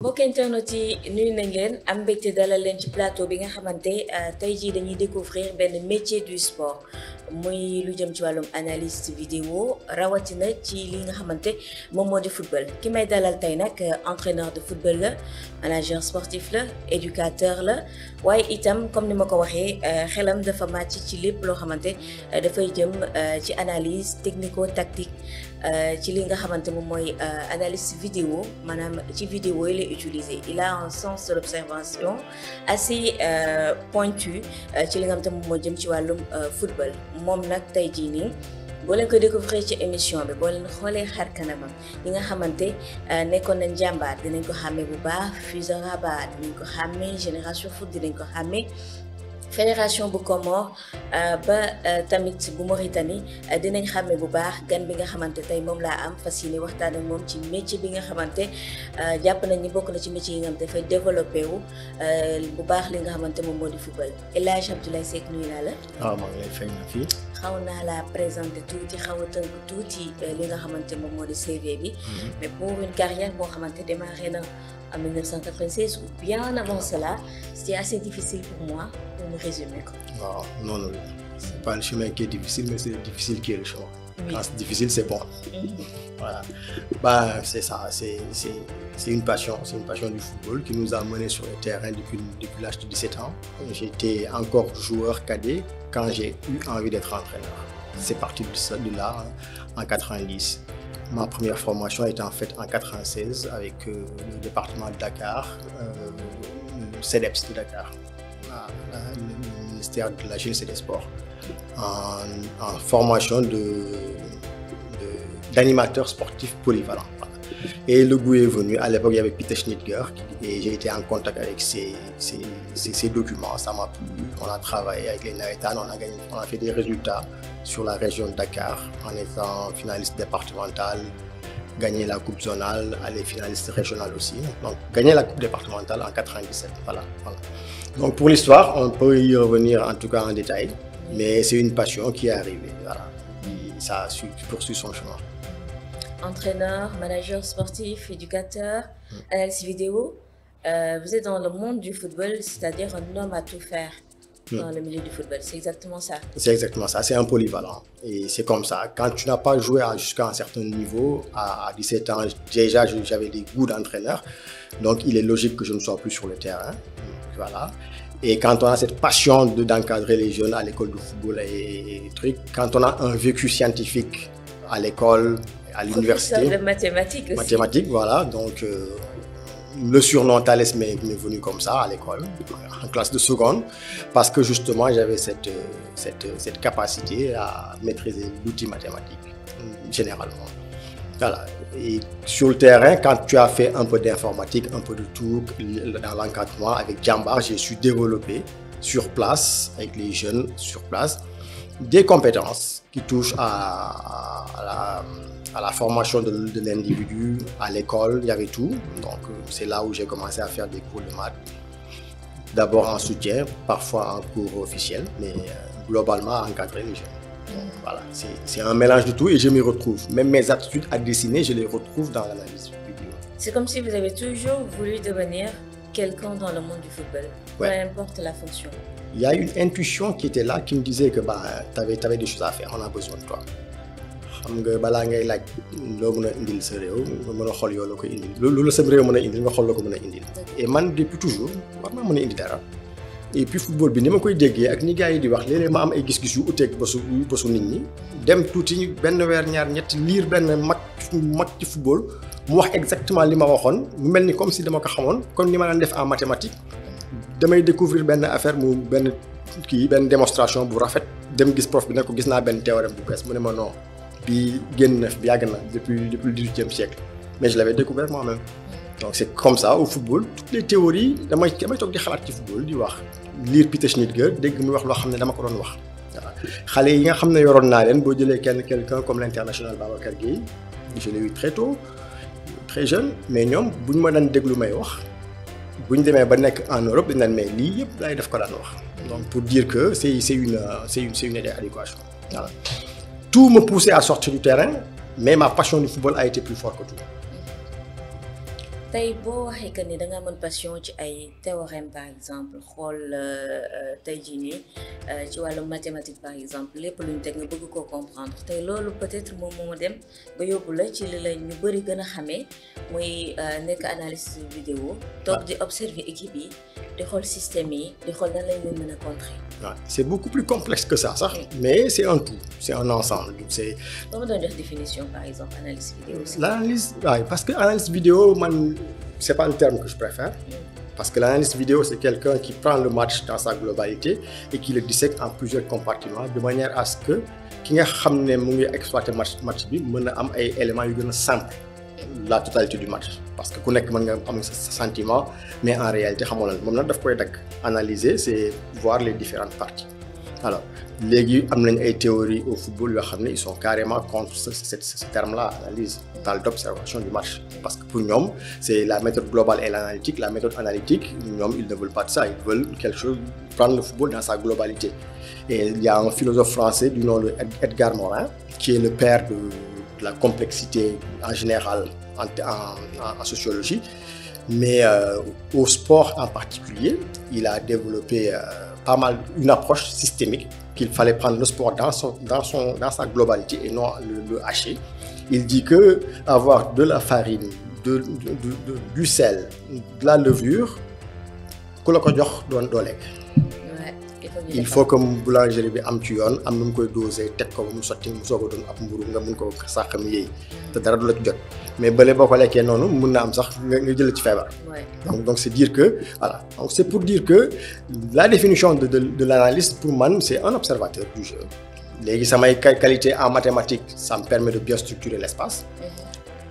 mbokk internet yi nuyu nañ leen am mbégte dalal leen ci plateau bi nga xamante tey jii dañuy découvrir benn métier du sport muy lu jëm ci wàllum analyste vidéo rawatina ci li nga xamante moom moo di football ki may dalal tey nag entraîneur de football la manager sportif la éducateur la waaye itam comme ni ma ko waxee xelam dafa màcc ci lépp loo xamante dafay jëm ci analyse technico-tactique ci li nga xamante moom mooy analyse vidéo maanaam ci vidéo yi lay utiliser il a un sens de l'observation assez pointu ci li nga xamante moom moo jëm ci wàllum football moom nag tey jii nii boo leen ko découvrir ci émission bi boo leen xoolee xar kanamam yi nga xamante nekkoon nañ jàmbaar dinañ ko xàmmee bu baax Fusa Rabat dinañ ko xàmmee Génération Foot dinañ ko xàmmee fédération bu Comores ba tamit bu Mauritanie dinañ xàmme bu baax gan bi nga xamante tey moom laa am fas yéene waxtaan ak moom ci métier bi nga xamante jàpp nañ ni bokk na ci métier yi nga xam dafay développé wu bu baax li nga xamante moom moo di football El Hadj Abdoulaye Seck nuyu naa la. waaw maa ngi lay fay na fii. xaw naa la présenté tuuti xaw a tënk tuuti li nga xamante moom moo di CV bi. mais pour une carrière boo xamante démarré na en 1996 ou bien avant cela c'était assez difficile pour moi pour me résumer quoi. waaw non non c'est pas le chemin qui est difficile mais c'est difficile qui est le chemin. Oui. Quand c'est difficile c'est bon. Voilà. Bah c'est ça, c'est une passion du football qui nous a menés sur le terrain depuis l'âge de 17 ans. J'étais encore joueur cadet quand j'ai eu envie d'être entraîneur. C'est parti de là en 90. Ma première formation a été en fait en 96 avec le département de Dakar, le CEDEPS de Dakar, le ministère de la Jeunesse et des Sports, en formation d'animateur sportif polyvalent. Voilà. Et le goût est venu. À l'époque, il y avait Peter Schnittger et j'ai été en contact avec ces documents. Ça m'a plu. On a travaillé avec les Naïtanes, on a fait des résultats sur la région de Dakar en étant finaliste départemental, gagné la coupe zonale, aller finaliste régional aussi. Donc, gagné la coupe départementale en 97. Voilà. Donc, pour l'histoire, on peut y revenir en tout cas en détail, mais c'est une passion qui est arrivée. Voilà. Et ça a poursuivi son chemin. Entraîneur, manager sportif, éducateur, analyste vidéo, vous êtes dans le monde du football, c'est-à-dire un homme à tout faire dans le milieu du football. C'est exactement ça. C'est exactement ça, c'est un polyvalent. Et c'est comme ça. Quand tu n'as pas joué jusqu'à un certain niveau, à 17 ans, déjà j'avais des goûts d'entraîneur. Donc il est logique que je ne sois plus sur le terrain. Voilà. Et quand on a cette passion d'encadrer les jeunes à l'école de football et trucs, quand on a un vécu scientifique à l'école, à l'université. Professeur de mathématiques aussi. Mathématiques, voilà. Donc, le surnom Thalès m'est venu comme ça à l'école, en classe de seconde, parce que justement, j'avais cette capacité à maîtriser l'outil mathématique, généralement. Voilà. Et sur le terrain, quand tu as fait un peu d'informatique, un peu de tout, dans l'encadrement, avec Jambar, j'ai su développer sur place, avec les jeunes sur place, des compétences qui touchent à la formation de l'individu, à l'école, il y avait tout. Donc c'est là où j'ai commencé à faire des cours de maths. D'abord en soutien, parfois en cours officiel, mais globalement encadrer les jeunes. Donc voilà, c'est un mélange de tout et je m'y retrouve. Même mes aptitudes à dessiner, je les retrouve dans l'analyse vidéo. C'est comme si vous avez toujours voulu devenir quelqu'un dans le monde du football, peu importe la fonction. Il y a une intuition qui était là qui me disait que tu avais des choses à faire, on a besoin de toi. xam nga balaa ngay laaj loo mën a indil sa réew nga mën a xool yoo la ko indil loolu la sa réew mën a indil nga xool la ko mën a indil. Et man depuis toujours war naa mën a indi dara. Et puis football bi ni ma koy déggee ak ni gars yi di wax léeg-léeg ma am ay gis-gis yu uteeg bésu nit ñi dem tuuti benn weer ñaar ñetti liir benn mag ci football mu wax exactement li ma waxoon mu mel ni comme si dama ko xamoon comme ni ma daan def en mathématique damay découvrir benn affaire mu benn démonstration bu rafet dem gis prof bi ne ko gis naa benn théorème bu bees mu ne ma non. Puis génn na bi yàgg na depuis le 18e siècle mais je l'avais découvert moi-même. Donc c'est comme ça au football toutes les théories damay toog di xalaat ci football di wax lire Peter Schnittger dégg muy wax loo xam ne dama ko doon wax. Voilà xale yi nga xam ne yoroon naa leen boo jëlee quelqu'un comme l'international Babacar Gueye je l'ai eu très tôt très jeune mais ñoom bu ñu ma daan déglu may wax bu ñu demee ba nekk en Europe dañ naan mais lii yëpp laay def ko daan wax. Donc pour dire que c'est une adéquation. Voilà. Tout me poussait à sortir du terrain, mais ma passion du football a été plus forte que tout. tey boo waxee que ni da nga mën passion ci ay théorème par exemple xool tey jii nii ci wàllu mathématique par exemple lépp luñ teg nga bëgg koo comprendre tey loolu peut-être moom moo dem ba yóbbu la ci li la ñu bëri gën a xamee muy nekk analyste vidéo toog di observer équipe yi di xool système yi di xool nan lañ leen mën a contrer. waaw c'est beaucoup plus complexe que ça sax mais c'est un tout c'est un ensemble c'est. ba ma doon def définition par exemple analyse vidéo. L'analyse waaw parce que analyse vidéo man c'est pas le terme que je préfère. Parce que l'analyste vidéo, c'est quelqu'un qui prend le match dans sa globalité et qui le dissèque en plusieurs compartiments de manière à ce que ki nga xam ne mu ngi exploiter match bi mën a am ay éléments yu gën a simple la totalité du match parce que ku nekk mën nga am sa sentiment mais en réalité xamoo lan moom nag daf koy dagg analyser c'est voir les différentes parties alors léegi am nañ ay théories au football yoo xam ne ils sont carrément contre ce terme-là analyse total d'observation du match parce que pour ñoom c'est la méthode globale et l'analytique la méthode analytique ñoom ils ne veulent pas de ça ils veulent quelque chose prendre le football dans sa globalité et il y a un philosophe français du nom de Edgar Morin qui est le père de la complexité en général en sociologie mais au sport en particulier il a développé pas mal une approche systémique qu'il fallait prendre le sport dans sa globalité et non le hacher. Il dit que avoir de la farine, du sel, de la levure, ku la ko jox doo lekk. Il faut que boulangerie bi am ci yoon am nu mu koy doser teg ko ba mu sotti mu soog a doon ab mburu nga mun ko saxam yéey te dara du la ci jot mais bële boo ko lekkee noonu mun na am sax nga jël ci feebar. donc c'est dire que voilà donc c'est pour dire que la définition de l'analyste pour man c'est un observateur du jeu léegi samay qualité en mathématiques ça me permet de bien structurer l'espace.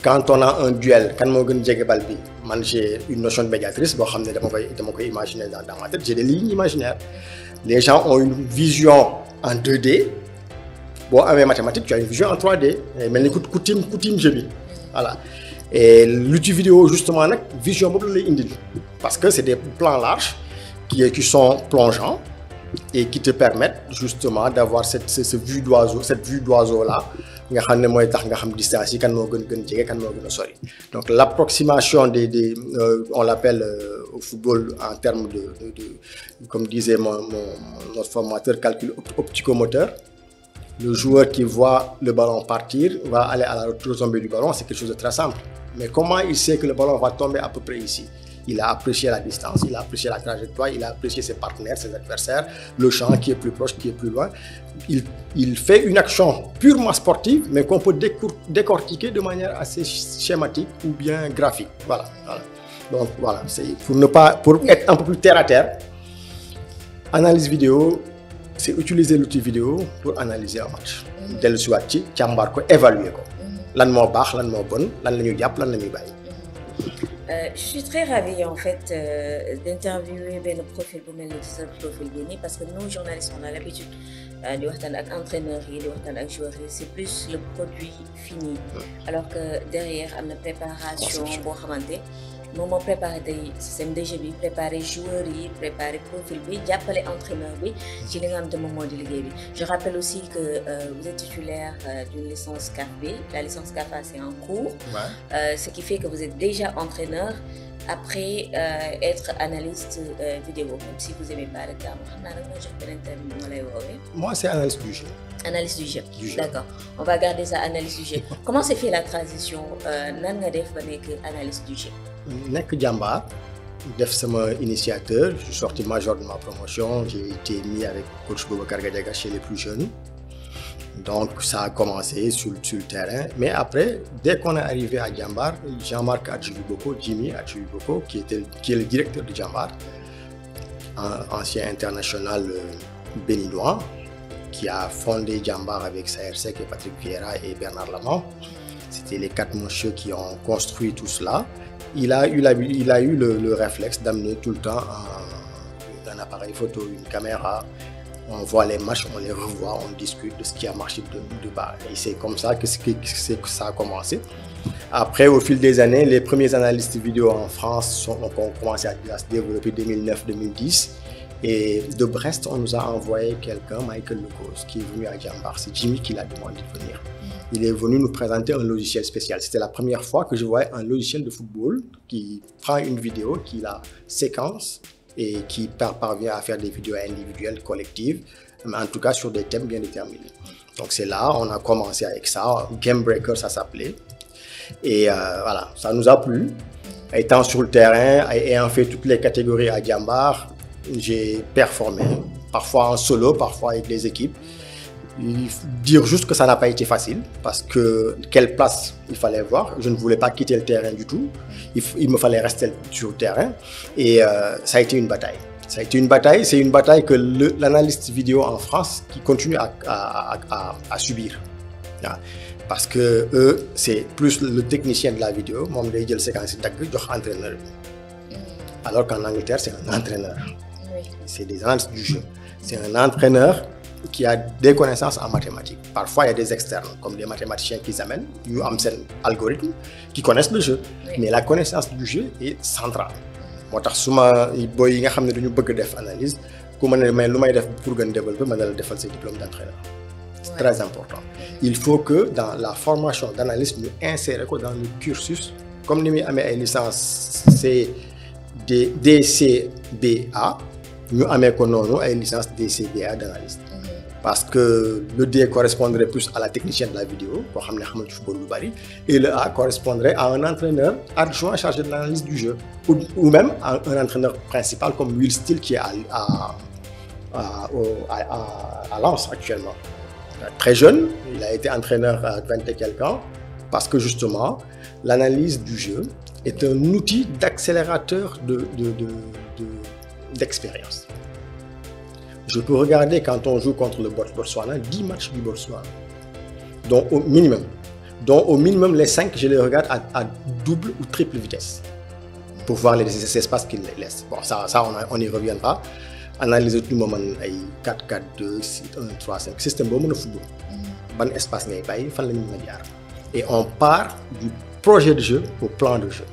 Quand on a un duel kan moo gën jege bal bi man j'ai une notion de médiatrice boo xam ne dama koy imaginer dans ma tête j'ai des lignes imaginaires. Les gens ont une vision en 2D boo amee mathématique tu as une vision en 3D mel ni ku tiim jeu bi voilà et l'outil vidéo justement nag vision boobu la lay indil parce que c'est des plans larges qui sont plongeants et qui te permettent justement d'avoir cette vue d'oiseau là nga xam ne mooy tax nga xam distance yi kan moo gën jege kan moo gën a sori donc l'approximation des on l'appelle au football en termes de comme disait notre formateur calcul opticomoteur le joueur qui voit le ballon partir va aller à la retombée du ballon c'est quelque chose de très simple mais comment il sait que le ballon va tomber à peu près ici il a apprécié la distance, il a apprécié la trajectoire, il a apprécié ses partenaires, ses adversaires, le champ qui est plus proche, qui est plus loin. Il fait une action purement sportive, mais qu'on peut décortiquer de manière assez schématique ou bien graphique. Voilà. Donc voilà, c'est pour être un peu plus terre à terre. Analyse vidéo, c'est utiliser l'outil vidéo pour analyser un match. Dellu si waat ci càmbar ko évaluer ko. Lan moo baax, lan moo bon, lan la ñuy jàpp, lan la ñuy bàyyi. Je suis très ravie en fait d'interviewer benn profil bu mel ni ci sa profil bi nii parce que nous journalistes on a l'habitude di waxtaan ak entraîneurs yi di waxtaan ak joueurs yi c'est plus le produit fini alors que derrière am na préparation boo xamante moom moo préparé tey système de jeu bi préparé joueurs yi préparé profil bi jàppale entraîneur bi ci li nga xam te moom moo di liggéey bi je rappelle aussi que vous êtes titulaire d'une licence CAF B la licence CAFA c'est en cours ce qui fait que vous êtes déjà entraîneur après être analyste vidéo même si vous aimez pas le terme xam naa nag moo jox beneen terme bu ma lay woowee. Moi c'est analyste du jeu. Analyse du jeu. D'accord on va garder ça analyse du jeu comment s'est fait la transition nan nga def ba nekk analyste du jeu. nekk jàmbaar def sama initiateur je suis sorti major de ma promotion j'ai été mis avec coach Boubacar Gadiaga chez les plus jeunes donc ça a commencé sur le terrain mais après dès qu'on est arrivé à Jambar Jean-Marc Adjibiboko Jimmy Adjibiboko qui est le directeur de Jambar ancien international béninois qui a fondé Jambar avec Saër Seck et Patrick Vieira et Bernard Lamont c'était les 4 messieurs qui ont construit tout cela. Il a eu le réflexe d'amener tout le temps un appareil photo, une caméra. On voit les matchs, on les revoit, on discute de ce qui a marché de bas. Et c'est comme ça que ça a commencé. Après, au fil des années, les premiers analystes vidéo en France ont commencé à se développer 2009-2010. Et de Brest, on nous a envoyé quelqu'un, Michael Lecause, qui est venu à Jambar. C'est Jimmy qui l'a demandé de venir. Il est venu nous présenter un logiciel spécial. C'était la première fois que je voyais un logiciel de football qui prend une vidéo, qui la séquence et qui parvient à faire des vidéos individuelles, collectives, mais en tout cas sur des thèmes bien déterminés. Donc c'est là, on a commencé avec ça, Game Breaker ça s'appelait. Et voilà, ça nous a plu. Étant sur le terrain, ayant fait toutes les catégories à Diambar, j'ai performé, parfois en solo, parfois avec les équipes. Dire juste que ça n'a pas été facile, parce que quelle place il fallait voir. Je ne voulais pas quitter le terrain du tout. Il me fallait rester sur le terrain. Et ça a été une bataille. Ça a été une bataille. C'est une bataille que l'analyste vidéo en France qui continue à subir. Parce que eux, c'est plus le technicien de la vidéo. Moi, je vais séquence entraîneur. Alors qu'en Angleterre, c'est un entraîneur. Oui. C'est des analystes du jeu. C'est un entraîneur qui a des connaissances en mathématiques. Parfois, il y a des externes, comme des mathématiciens qui amènent, ils ont un algorithme, qui connaissent le jeu. Oui. Mais la connaissance du jeu est centrale. Moi, si je sais que nous bëgg def analyse, ku ma ne mais lu may def pour gën développer, ma ne la defal ses diplômes d'entraîneur. C'est très important. Il faut que dans la formation d'analyste, nous insérions dans le cursus, comme nous avons une licence DCBA, nous avons une licence DCBA d'analyste. Parce que le D correspondrait plus à la technicienne de la vidéo, et le A correspondrait à un entraîneur adjoint chargé de l'analyse du jeu, ou même à un entraîneur principal comme Will Steele qui est à Lens actuellement. Très jeune, il a été entraîneur à 20 et quelques ans, parce que justement, l'analyse du jeu est un outil d'accélérateur d'expérience. Je peux regarder quand on joue contre le Botswana, 10 matchs du Botswana, dont au minimum les 5, je les regarde à double ou triple vitesse, pour voir les espaces qu'ils laissent. Bon, ça on y reviendra. Analyser tout le moment 4, 4, 2, 6, 1, 3, 5. Système de football. Bon espace ngay bay, fan la ñu mëna jaar. Et on part du projet de jeu au plan de jeu.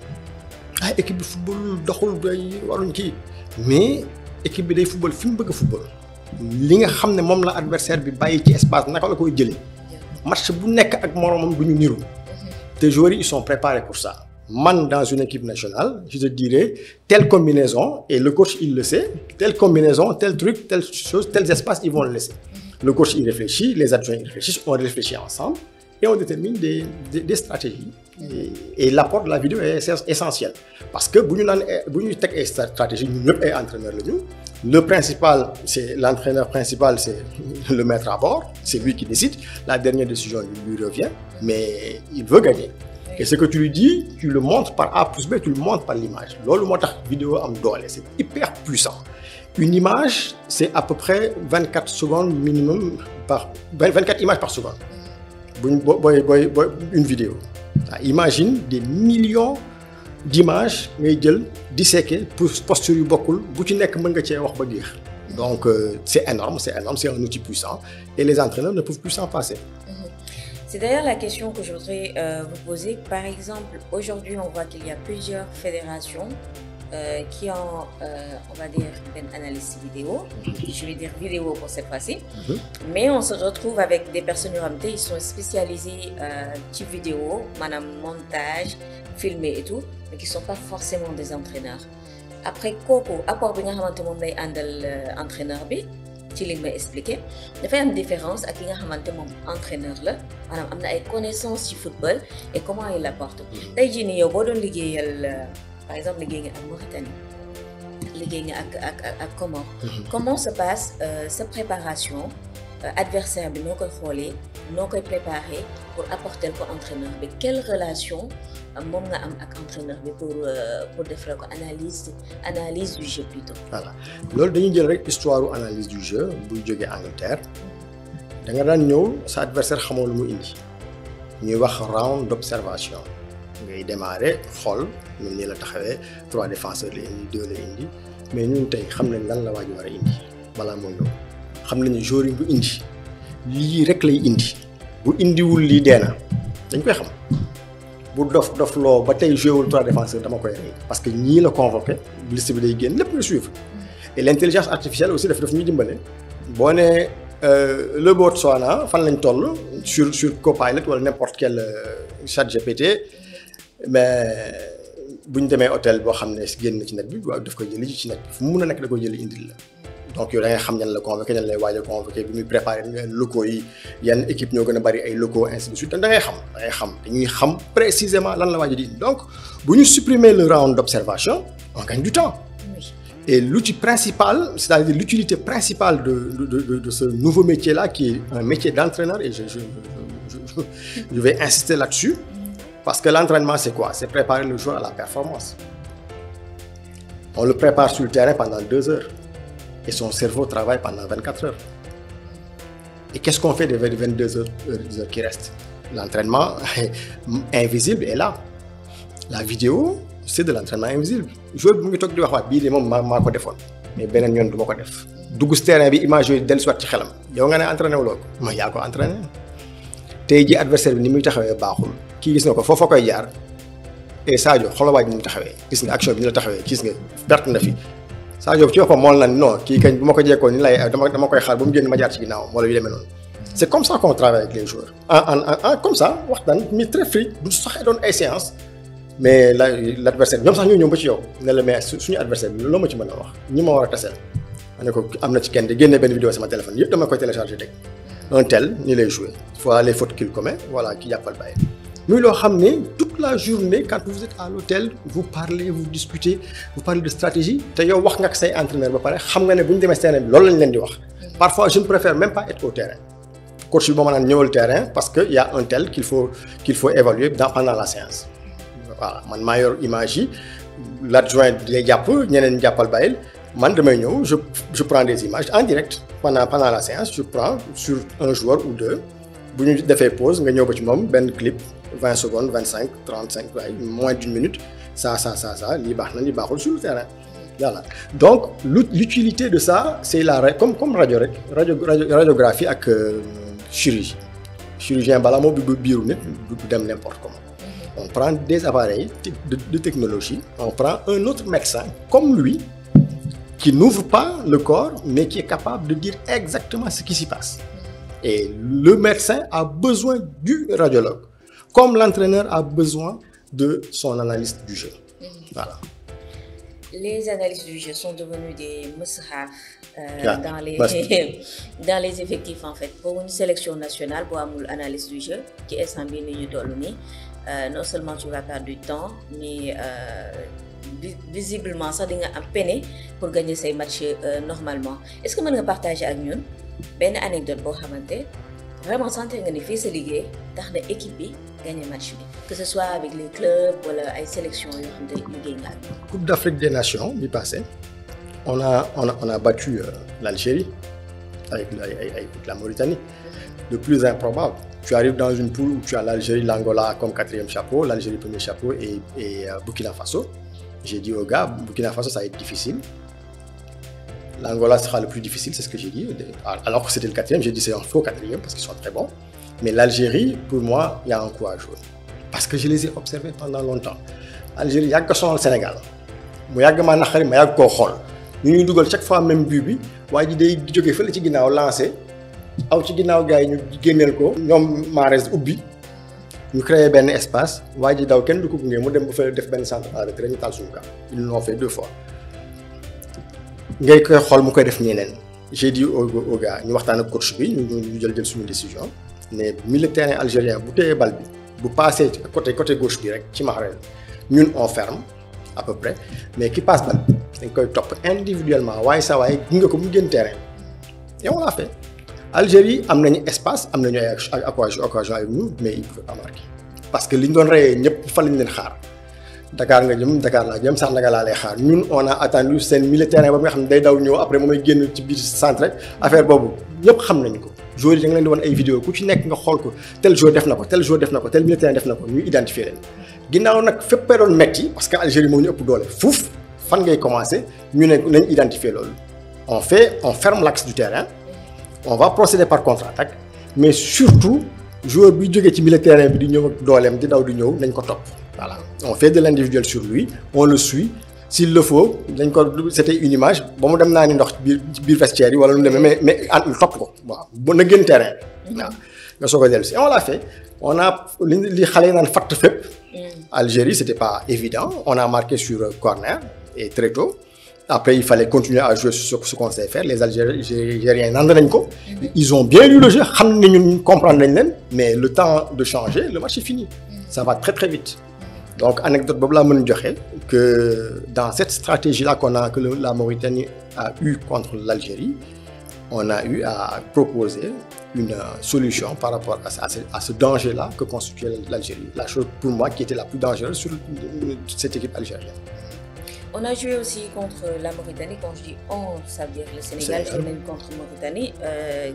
Équipe de football doxul day waruñ ki. Mais équipe bi day football fi mu bëgg football. Li nga xamné mom la adversaire bi bayyi ci espace naka la koy jëlé. Match bu nekk ak moromam duñu niru. Tes joueurs ils sont préparés pour ça. Man, dans une équipe nationale, je te dirais telle combinaison, et le coach il le sait, telle combinaison, tel truc, telle chose, tels espaces, ils vont le laisser. Le coach il réfléchit, les adjoints ils réfléchissent, on réfléchit ensemble et on détermine des stratégies. Et l'apport de la vidéo est essentiel. Parce que si nous avons une stratégie, nous sommes entraîneurs. Le principal, c'est l'entraîneur principal, c'est le maître à bord, c'est lui qui décide. La dernière décision lui revient, mais il veut gagner. Et ce que tu lui dis, tu le montres par A plus B, tu le montres par l'image. Lolo motax vidéo am doole, c'est hyper puissant. Une image, c'est à peu près 24 secondes minimum 24 images par seconde. Une vidéo. Imagine des millions d'images ngay jël disséquer pour posture yu bokul bu ci nek mën nga ci wax ba jeex. Donc c'est énorme, c'est un outil puissant et les entraîneurs ne peuvent plus s'en passer. C'est d'ailleurs la question que je voudrais vous poser. Par exemple, aujourd'hui, on voit qu'il y a plusieurs fédérations qui ont, on va dire, une analyse vidéo. Je vais dire vidéo pour cette fois-ci. Mais on se retrouve avec des personnes qui sont spécialisées type vidéo, madame montage, filmer et tout, mais qui ne sont pas forcément des entraîneurs. Après, Coco, apport bien avant lay andal entraîneur bi. Ci li may expliquer dafay am différence ak li nga xamante moom entraîneur la maanaam am na ay connaissances ci football et comment il l'apporte. Tey jii nii yow boo doon liggéeyal par exemple liggéey nga ak Mauritanie liggéey nga ak comment se passe sa préparation adversaire bi noo koy xoolee noo koy préparer pour apporter ko entraîneur bi quelle relation moom nga am ak entraîneur bi pour defal ko analyse du jeu plutôt. Voilà loolu dañuy jël rek histoire analyse du jeu buy jógee Angleterre da nga daan ñëw sa adversaire xamoo lu mu indi ñuy wax round d'observation ngay démarrer xool ñun nii la taxawee 3 défenseurs la indi 2 la indi mais ñun tey xam nañ lan la waa ji war a indi balaa moo ñëw xam nañu joueur yi bu indi lii rek lay indi bu indiwul lii dee na dañ koy xam. Bu dof loo ba tey joué wul 3 défenseurs dama koy rey parce que ñii la convoqué liste bi day génn lépp nga suivre et l'intelligence artificielle aussi daf ñuy dimbale boo nee le Botswana fan lañ toll sur Copilot wala n'importe quel chat GPT mais bu ñu demee hôtel boo xam ne génn na ci net bi waaw daf koy jëli ci net bi fu mu mun a nekk da koy jëli indil la donc yow da ngay xam ñan la convoqué ñan lay waaj a convoqué bi muy préparé locaux yi yan équipe ñoo gën a bari ay locaux ainsi de suite da ngay xam dañuy xam précisément lan la waaj a di donc bu ñu supprimer le round d'observation on gagne du temps. Et l'outil principal, c'est-à-dire l'utilité principale de ce nouveau métier-là, qui est un métier d'entraîneur, et je vais insister là-dessus, parce que l'entraînement, c'est quoi? C'est préparer le joueur à la performance. On le prépare sur le terrain pendant 2 heures, et son cerveau travaille pendant 24 heures. Et qu'est-ce qu'on fait des 22 heures qui restent? L'entraînement invisible est là. La vidéo, c'est de l'entraînement invisible. Joueur bu ngi toog di wax waat bii de moom maa ko defoon mais beneen yoon du ma ko def dugg si terrain bi image yooyu dellusiwaat ci xelam yow nga ne entraîné wu loo ko ma yaa ko entraîné tey ji adversaire bi ni muy taxawee baaxul kii gis nga ko foofa koy jaar et Sadio xoolal waaj ni mu taxawee gis nga action bi ni la taxawee gis nga perte na fi Sadio ci boppam mool na non kii kañ bu ma ko jekkoon ni lay dama koy xaar ba mu génn ma jaar ci ginnaaw wala yu demee noonu. C'est comme ça qu'on travaille avec les joueurs comme ça waxtaan mais très free du sax doon ay séances. Mais l'adversaire ñoom sax ñoo ñëw ba ci yow ne la mais suñu adversaire bi loo ma ci mën a wax ñi ma war a taseel ma ne ko am na ci kenn de génne benn vidéo sama téléphone yëpp dama koy télécharger teg un tel ni lay jouer voilà les fautes qu'il commet voilà ki jàppal bàyyi muy loo xam ne toute la journée quand vous êtes à l'hôtel vous parlez vous discutez vous parlez de stratégie te yow wax nga ak say entraîneur ba pare xam nga ne bu ñu demee terrain bi loolu lañ leen di wax parfois je ne préfère même pas être au terrain coach bi moo ma naan ñëwal terrain parce que y a un tel qu'il faut évaluer pendant la séance. Voilà man maa yor image yi l'adjoint day jàpp ñeneen jàppal bàyyil man damay ñëw je prends des images en direct pendant la séance je prends sur un joueur ou 2 bu ñu defee pause nga ñëw ba ci moom benn clip 20 secondes 25 35 waaye moins d'1 minute ça lii baax na lii baaxul sur le terrain voilà donc l'utilité de ça c'est comme rajo rek radiographie ak chirurgien balaa moo bi biiru nit du dem n'importe comment. On prend des appareils de technologie, on prend un autre médecin comme lui qui n'ouvre pas le corps mais qui est capable de dire exactement ce qui s'y passe. Et le médecin a besoin du radiologue comme l'entraîneur a besoin de son analyste du jeu. Voilà. Les analystes du jeu sont devenus des must-have dans les effectifs en fait. Pour une sélection nationale boo amul analyste du jeu ci instant bii ni ñu toll nii non seulement tu vas perdre du temps mais visiblement sax di nga am peine pour gagner say matchs normalement est-ce que mën nga partager ak ñun benn anecdote boo xamante vraiment sentir nga ni fii sa liggéey tax na équipe bi gagner match bi que ce soit avec les clubs wala ay sélection yoo xam te liggéey nga ak Coupe d'Afrique des Nations bi passé on a battu l'Algérie avec la Mauritanie. Le plus improbable, tu arrives dans une poule où tu as l'Algérie, l'Angola comme 4e chapeau, l'Algérie 1er chapeau et Burkina Faso. J'ai dit aux gars, Burkina Faso ça va être difficile. L'Angola sera le plus difficile, c'est ce que j'ai dit. Alors que c'était le 4e, j'ai dit c'est un faux 4e parce qu'ils sont très bons. Mais l'Algérie, pour moi, il y a un coup à jouer. Parce que je les ai observés pendant longtemps. L'Algérie, il y a que son Sénégal. Moi, il y a que ma nakhari, mais il y a que Khol. Nous nous dugal chaque fois même but bi waaye ji day jógee fële ci ginnaaw lancé aw ci ginnaaw gars yi ñu génneel ko ñoom Mahrez ubbi ñu créé benn espace waaye ji daw kenn du ko gunge mu dem ba fële def benn centre à retrait ñu taal suñu camp ils l'ont fait 2 fois ngay koy xool mu koy def ñeneen j'ai dit au gars ñu waxtaan ak coach bi ñu jël suñu décision ne milieu de terrain algérien bu téyee bal bi bu passé côté gauche bi rek ci Mahrez ñun on ferme à peu près mais qui passe bal dañ koy topp individuellement waaye saa waaye gunge ko mu génn terrain et on l'a fait Algérie am nañu espace am nañu ay occasion avec nous mais ils pouvaient pas marquer parce que li ñu doon reyee ñëpp fa lañ leen xaar Dakar nga jëm Dakar laa jëm Sandaga laa lay xaar ñun on a attendu seen milieu terrain ba nga xam ne day daw ñëw après moom may génn ci biir centre rek affaire boobu ñëpp xam nañu ko joueurs yi da nga leen di wan ay vidéo ku ci nekk nga xool ko tel joueur def na ko tel joueur def na ko tel milieu terrain def na ko ñu identifier leen ginnaaw nag fépp doon metti parce que Algérie moo ñu ëpp doole fuuf fan ngay commencer ñu ne nañ identifier loolu on ferme l'axe du terrain on va procéder par contre-attaque mais surtout joueur bi jógee ci milieu terrain bi di ñëw ak dooleem di daw di ñëw nañ ko topp voilà on fait de l'individuel sur lui on le suit s'il le faut dañ ko c'était une image ba mu dem naa ni ndox biir vestiaire yi wala lu demee mais lu topp ko waaw ba na gën terrain waaw nga soog a dellu si on l'a fait on a li xale yi naan fatt fépp Algérie c'était pas évident on a marqué sur corner et très tôt après il fallait continuer à jouer sur ce qu'on sait faire les Algériens nand nañ ko ils ont bien lu le jeu xam ne ñun comprendre nañ leen mais le temps de changer le match est fini ça va très très vite donc anecdote boobu laa mën a joxe que dans cette stratégie là que la Mauritanie a eu contre l'Algérie on a eu à proposer une solution par rapport à ce danger là que constituait l'Algérie la chose pour moi qui était la plus dangereuse sur cette équipe algérienne. On a joué aussi contre la Mauritanie. Quand je dis on, ça veut dire le Sénégal joué même contre Mauritanie.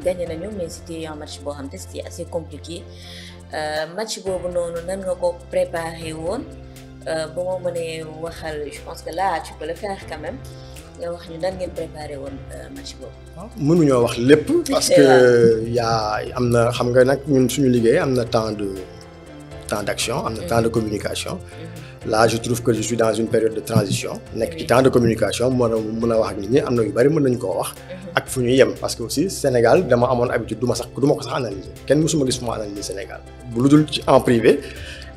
Gagné nañu mais c'était un match boo xam te c'était assez compliqué match boobu noonu nan nga ko préparé woon ba ma mënee waxal je pense que là tu peux le faire quand même nga wax ñu nan ngeen préparé woon match boobu. mënuñoo wax lépp. parce que am na xam nga nag ñun suñu liggéey am na temps d'action am na temps de communication. Là je trouve que je suis dans une période de transition nekk ci temps de communication mën a wax ak nit ñi am na yu bari mën nañu koo wax ak fu ñu yem parce que aussi Sénégal dama amoon habitude du ma ko sax analyser kenn mësuma gis fu ma analyser Sénégal bu lu dul ci en privé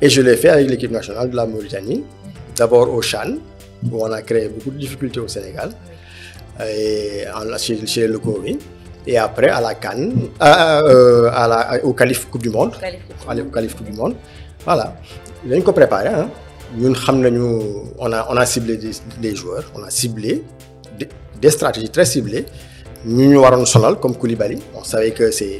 et je l'ai fait avec l'équipe nationale de la Mauritanie d'abord au CHAN où on a créé beaucoup de difficultés au Sénégal et chez le locaux et après à la CAN au qualif Coupe du Monde au qualif Coupe du Monde voilà dañ ko préparé hein ñun xam nañu on a ciblé des joueurs on a ciblé des stratégies très ciblées ñu waroon sonal comme Koulibaly on savait que c'est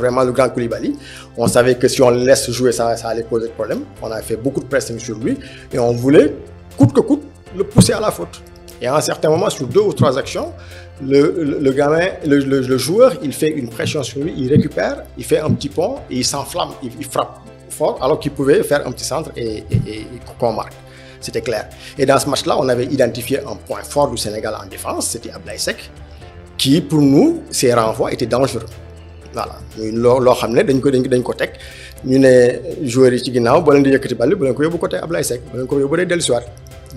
vraiment le grand Koulibaly on savait que si on le laisse jouer ça allait poser problème on a fait beaucoup de pressing sur lui et on voulait coûte que coûte le pousser à la faute et à un certain moment sur 2 ou 3 actions le gamin le joueur il fait une pression sur lui il récupère il fait un petit pont et il s'enflamme il frappe fort alors qu'il pouvait faire un petit centre et qu'on marque. C'était clair. Et dans ce match-là, on avait identifié un point fort du Sénégal en défense, c'était Ablaye Seck, qui pour nous, ses renvois étaient dangereux. Voilà. Loo xam ne dañ ko teg ñu ne joueurs yi ci ginnaaw boo leen di yëkkati bal bi bu leen ko yóbbu côté Ablaye Seck bu leen ko yóbbu day dellusiwaat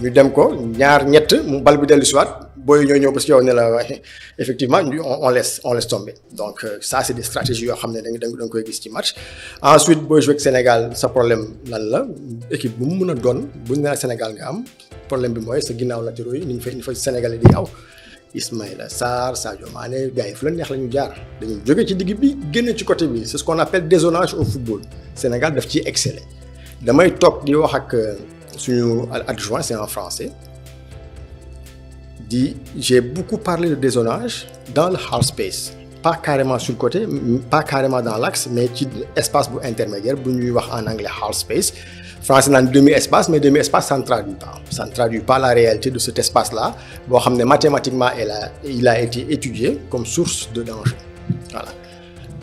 ñu dem ko ñaar ñett mu bal bi dellusiwaat booy ñëw ba si yow ne la effectivement on laisse tomber donc ça c'est des stratégies yoo xam ne da nga koy gis ci match ensuite booy jouer ak Sénégal sa problème lan la équipe bu mu mën a doon buñ ne la Sénégal nga am problème bi mooy sa ginnaaw latéraux yi ni ñu fa Sénégalais di aw Ismaïla Sarr Sadio Mané gars yi fu la neex la ñu jaar dañuy jóge ci digg bi génn ci côté bi c'est ce qu'on appelle dézonage au football Sénégal daf ciy exceller damay toog di wax ak suñu adjoint c'est en français j'ai beaucoup parlé de dézonage dans le half space pas carrément sur le côté pas carrément dans l'axe mais ci espace bu intermédiaire bu ñuy wax en anglais half space français naan demi-espace mais demi-espace ça ne traduit pas la réalité de cet espace-là boo xam ne mathématiquement il a été étudié comme source de danger voilà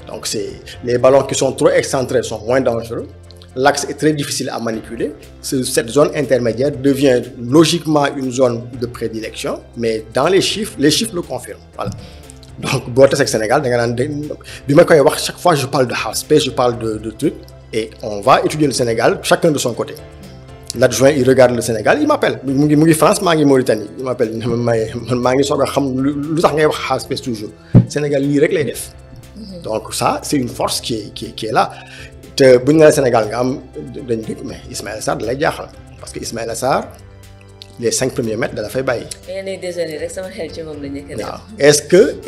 donc c'est les ballons qui sont trop excentrés sont moins dangereux l'axe est très difficile à manipuler cette zone intermédiaire devient logiquement une zone de prédilection mais dans les chiffres le confirment voilà donc boo tasee ak Sénégal da nga naan bi ma koy wax chaque fois je parle de half space je parle de trucs et on va étudier le Sénégal chacun de son côté l'adjoint il regarde le Sénégal il m'appelle mu ngi France maa ngi Mauritanie il m'appelle maa ngi soog a xam lu tax ngay wax half space toujours Sénégal lii rek lay def donc ça c'est une force qui est là te bu ñu nee Sénégal nga am dañu dégg mais Ismaïla Sarr da lay jaaxal parce que Ismaïla Sarr les 5 premiers mètres da la fay bàyyi. désolé rek sama xel ci moom la njëkk a def. waaw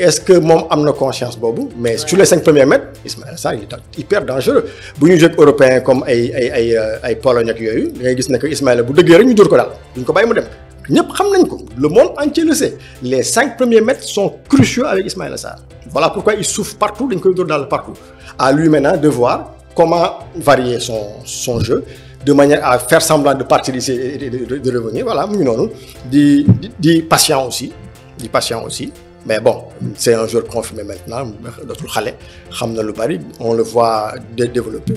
est-ce que moom am na conscience boobu. mais sur les 5 premiers mètres Ismaïla Sarr il est hyper dangereux bu ñu jóg européen comme ay Pologne ak yooyu da ngay gis ne que Ismaïla bu dëggee rek ñu dóor ko daal duñ ko bàyyi mu dem ñëpp xam nañ ko le monde entier le sait les 5 premiers mètres sont cruciaux avec Ismaïla Sarr voilà pourquoi il souffle partout dañ koy dóor daal partout à lui maintenant de voir comment varier son jeu. de manière à faire semblant de partir ici et de revenir voilà mu ngi noonu di patient aussi mais bon c'est un joueur confirmé maintenant dootul xale xam na lu bari on le voit développer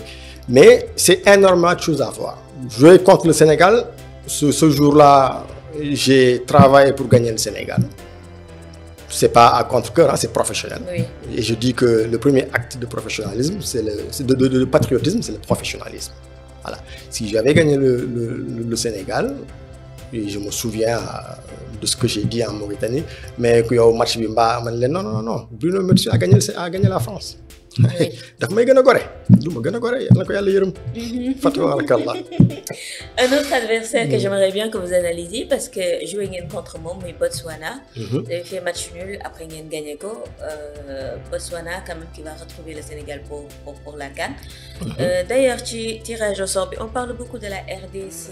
mais c'est énormément de choses à voir jouer contre le Sénégal ce jour-là j'ai travaillé pour gagner le Sénégal c'est pas à contre-cœur c'est professionnel oui. Et je dis que le premier acte de professionnalisme de patriotisme c'est le professionnalisme. Voilà. Si j'avais gagné le Sénégal, Et je me souviens de ce que j'ai dit en Mauritanie, mais que yow match bi mbaa man leen non Bruno Metsu a gagné la France. Oui. daf may gën a gore du ma gën a gore yal na ko yàlla yërëm. Fatabaarakallah. Un autre adversaire que j'aimerais bien que vous analysiez parce que joué ngeen contre moom muy Botswana. Vous avez fait match nul après ngeen gagné ko Botswana quand même qui va retrouver le Sénégal pour la CAN. D'ailleurs ci tirage au sort bi on parle beaucoup de la RDC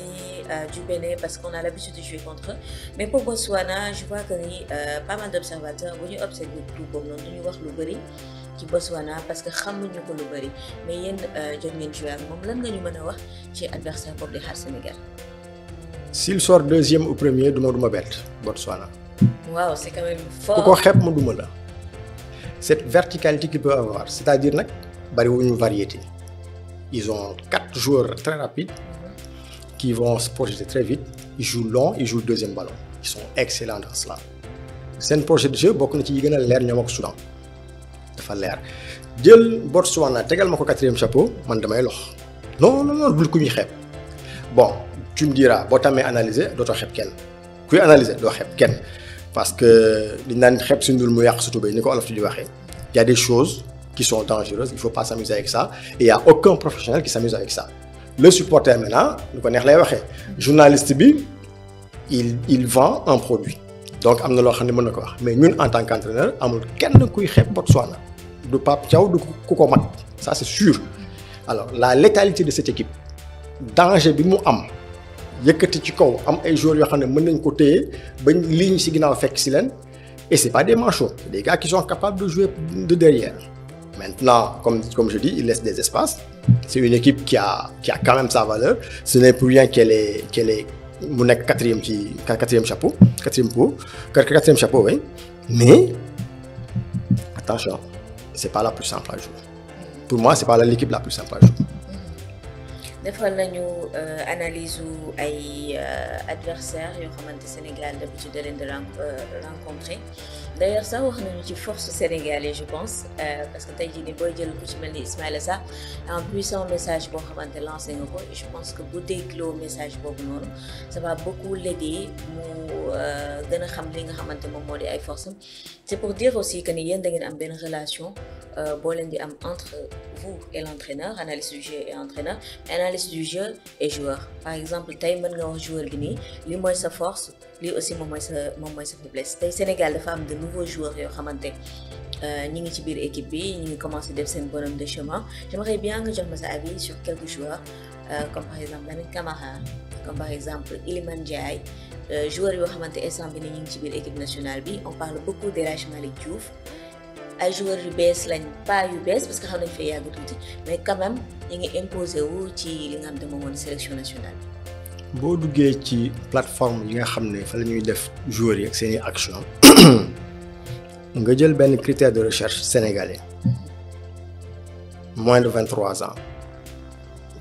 du Bénin parce qu'on a l'habitude de jouer contre eux mais pour Botswana je vois que ni pas mal d'observateurs bu ñu observé tout boobu noonu du ñu wax lu bëri ci Botswana parce que xamuñu ko lu bëri mais yéen jot ngeen joué ak moom lan nga ñu mën a wax ci adversaire boobu di xaar Sénégal. S'il sort deuxième ou premier du ma bett Botswana. Waaw c'est quand même fort. ku ko xeeb ma duma la. Cette verticalité qu'il peut avoir c'est-à-dire nag bariwuñu variété. Ils ont 4 joueurs très rapides qui vont se projeter très vite. Ils jouent long, ils jouent le deuxième ballon. Ils sont excellents dans cela. Seen projet de jeu bokk na ci yi gën a leer ñoom ak Soudan dafa leer jël Botswana tegal ma ko 4e chapeau man damay lox non bul ku ñuy xeeb bon tu me diras boo tamee analyser dootoo xeeb kenn kuy analyser doo xeeb kenn parce que liñ naan xeeb si ndul mu yàq sa tubéy ni ko olof di waxee y a des choses qui sont dangereuses il faut pas s'amuser avec ça et il y a aucun professionnel qui s'amuse avec ça le supporter maintenant lu ko neex lay waxee journaliste bi il vend un produit donc am na loo xam ne mën na ko wax mais ñun en tant qu'entraîneur amul kenn kuy xeeb Botswana du Pape Thiaw du ku ko mat ça c'est sûr alors la létalité de cette équipe danger bi mu am yëkkati ci kaw am ay joueurs yoo xam ne mën nañ ko téye ba ligne ci ginnaaw fekk ci leen et c'est pas des manchots c'est des gars qui sont capables de jouer de derrière maintenant comme je dis il laisse des espaces c'est une équipe qui a quand même sa valeur ce n'est pour rien qu'elle est mu nekk quatrième chapeau oui mais attention c'est pas la plus simple à jouer pour moi c'est pas l'équipe la plus simple à jouer. defal nañu analyse u ay adversaires yoo xamante Sénégal d'habitude da leen di rencontrer d'ailleurs sax wax nañu ci force sénégalais je pense parce que tey jii nii booy jël ku ci mel ni Ismaïla Sarr un puissant message boo xamante lancé nga ko et je pense que bu dégloo message boobu noonu ça va beaucoup l'aider mu gën a xam li nga xamante moom moo di ay force am c'est pour dire aussi que ni yéen da ngeen am benn relation boo leen di am entre vous et l'entraîneur analyste du jeu et entraîneur analyste du jeu et joueur par exemple tey mën nga wax joueur bi nii li mooy sa force lii aussi moom mooy sa faiblesse tey Sénégal dafa am de nouveaux joueurs yoo xamante ñi ngi ci biir équipe bi ñi ngi commencé def seen bonhomme de chemin j'aimerais bien nga jox ma sa avis sur quelques joueurs comme par exemple Lamine Camara comme par exemple Iliman Ndiaye joueurs yoo xamante instant bi ni ñi ngi ci biir équipe nationale bi on parle beaucoup d'El Hadji Malick Diouf ay joueurs yu bees lañ pas yu bees parce que xam nañ fee yàgg tuuti mais quand même ñi ngi imposé wu ci li nga xam ne moom mooy sélection nationale bi. boo duggee ci plateforme yi nga xam ne fa la ñuy def joueurs yi ak seeni action nga jël benn critère de recherche sénégalais moins de 23 ans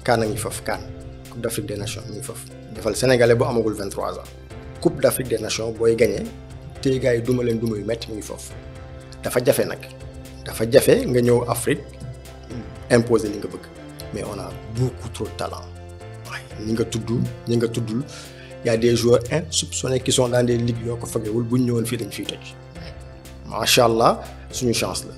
CAN a ngi foofu CAN Coupe d'Afrique des Nations mi ngi foofu defal sénégalais boo amagul 23 ans Coupe d'Afrique des Nations booy gagné tey gars yi duma leen duma yu métti mi ngi foofu dafa jafe nag dafa jafe nga ñëw Afrique imposer li nga bëgg mais on a beaucoup trop de talent waaye ñi nga tuddul y a des joueurs insoupçonnés qui sont dans des ligues yoo ko fagewul bu ñu ñëwoon fii dañ fiy toj macha allah suñu chance la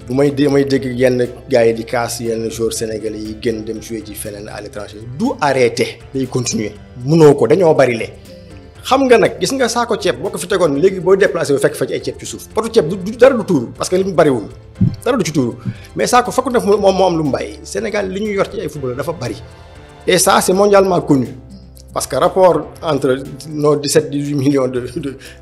bu may dégg yenn gars yi di kaas yenn joueurs sénégalais yi gën dem jouer ji feneen à l'étranger du arrêter day continuer mënoo ko dañoo bari le xam nga nag gis nga saako ceeb boo ko fi tegoon léegi booy déplacé wu fekk fa ci ay ceeb ci suuf potu ceeb du dara du tuuru parce que li mu bariwul dara du ci tuuru mais saako fokk def moom moo am lu mu bàyyi Sénégal li ñu yor ci ay football dafa bari et ça c'est mondialement connu parce que rapport entre nos 17-18 millions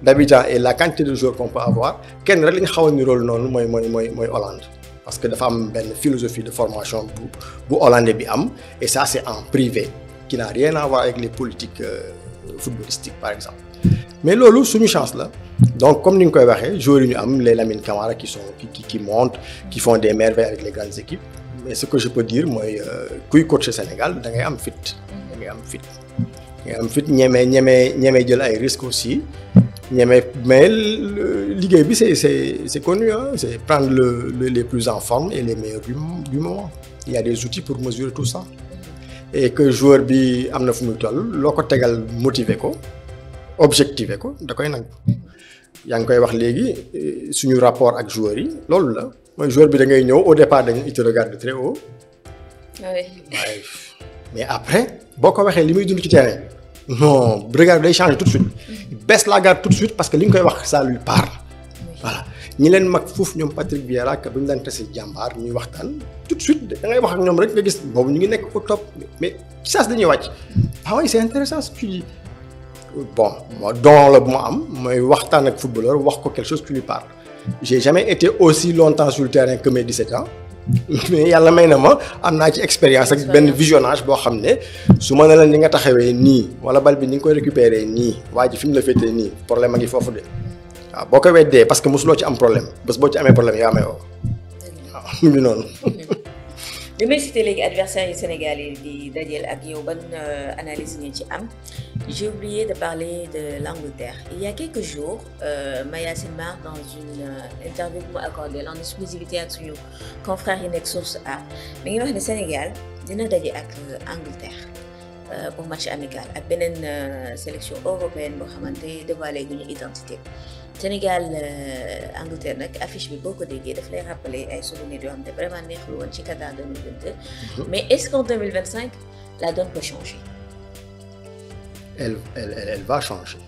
d'habitants et la quantité de joueurs qu'on peut avoir kenn rek li ñu xaw a nirool noonu mooy Hollande parce que dafa am benn philosophie de formation bu hollandais bi am et ça c'est en privé qui n'a rien à voir avec les politiques footballistique par exemple mais loolu suñu chance la donc comme ni nga koy waxee joueurs yi ñu am les Lamine Camara qui montent qui font des merveilles avec les grandes équipes mais ce que je peux dire mooy kuy coacher Sénégal da ngay am fit ñeme jël ay risques aussi mais liggéey bi c'est connu hein c'est prendre les plus en forme et les meilleurs du moment il y a des outils pour mesurer tout ça et que joueur bi am na fu muy toll loo ko tegal motiver ko objectiver ko da koy nangu. yaa ngi koy wax léegi suñu rapport ak joueurs yi loolu la mooy joueur bi da ngay ñëw au départ dañu il te regarde de très haut. oui. waaye mais après boo ko waxee li muy dund ci terrain non regard day changer tout de suite. baisse la garde tout de suite parce que li nga koy wax ça lui parle. voilà ñi leen mag foofu ñoom Patrick Vieira que bu ñu daan tase jàmbaar ñuy waxtaan tout de suite da ngay wax ak ñoom rek nga gis boobu ñu ngi nekk au top mais saa si dañuy wàcc. ah oui c'est intéressant ce que tu dis. bon moi don la bu ma am mooy waxtaan ak footballeur wax ko quelque chose qui lui parle. j'ai jamais été aussi longtemps sur le terrain que mes 17 ans. mais yàlla may na ma am naa ci expérience ak benn visionnage boo xam ne su ma ne la ni nga taxawee nii wala bal bi ni nga koy récupérer nii waa ji fi mu la féetee nii problème a ngi foofu de waaw boo ko weddee parce que mosuloo ci am problème bés boo ci amee problème yaa amee woo waaw mu ngi noonu. li may cité léegi adversaire yi Sénégal yi di dajeel ak yow ban analyse ngeen ci am j'ai oublié de parler de l'Angleterre il y a quelques jours Mayacine Mar dans une interview bu mu accordé en exclusivité ak suñu confrère yi nekk Source A mi ngi wax ne Sénégal dina daje ak Angleterre pour match amical ak beneen sélection européenne boo xamante dévoilé guñu identité Sénégal Angleterre nag affiche bi boo ko déggee daf lay rappeler ay souvenirs yoo xam ne vraiment neexul woon ci Qatar 2022 mais est-ce qu'en 2025 la donne peut changer. Elle va changer.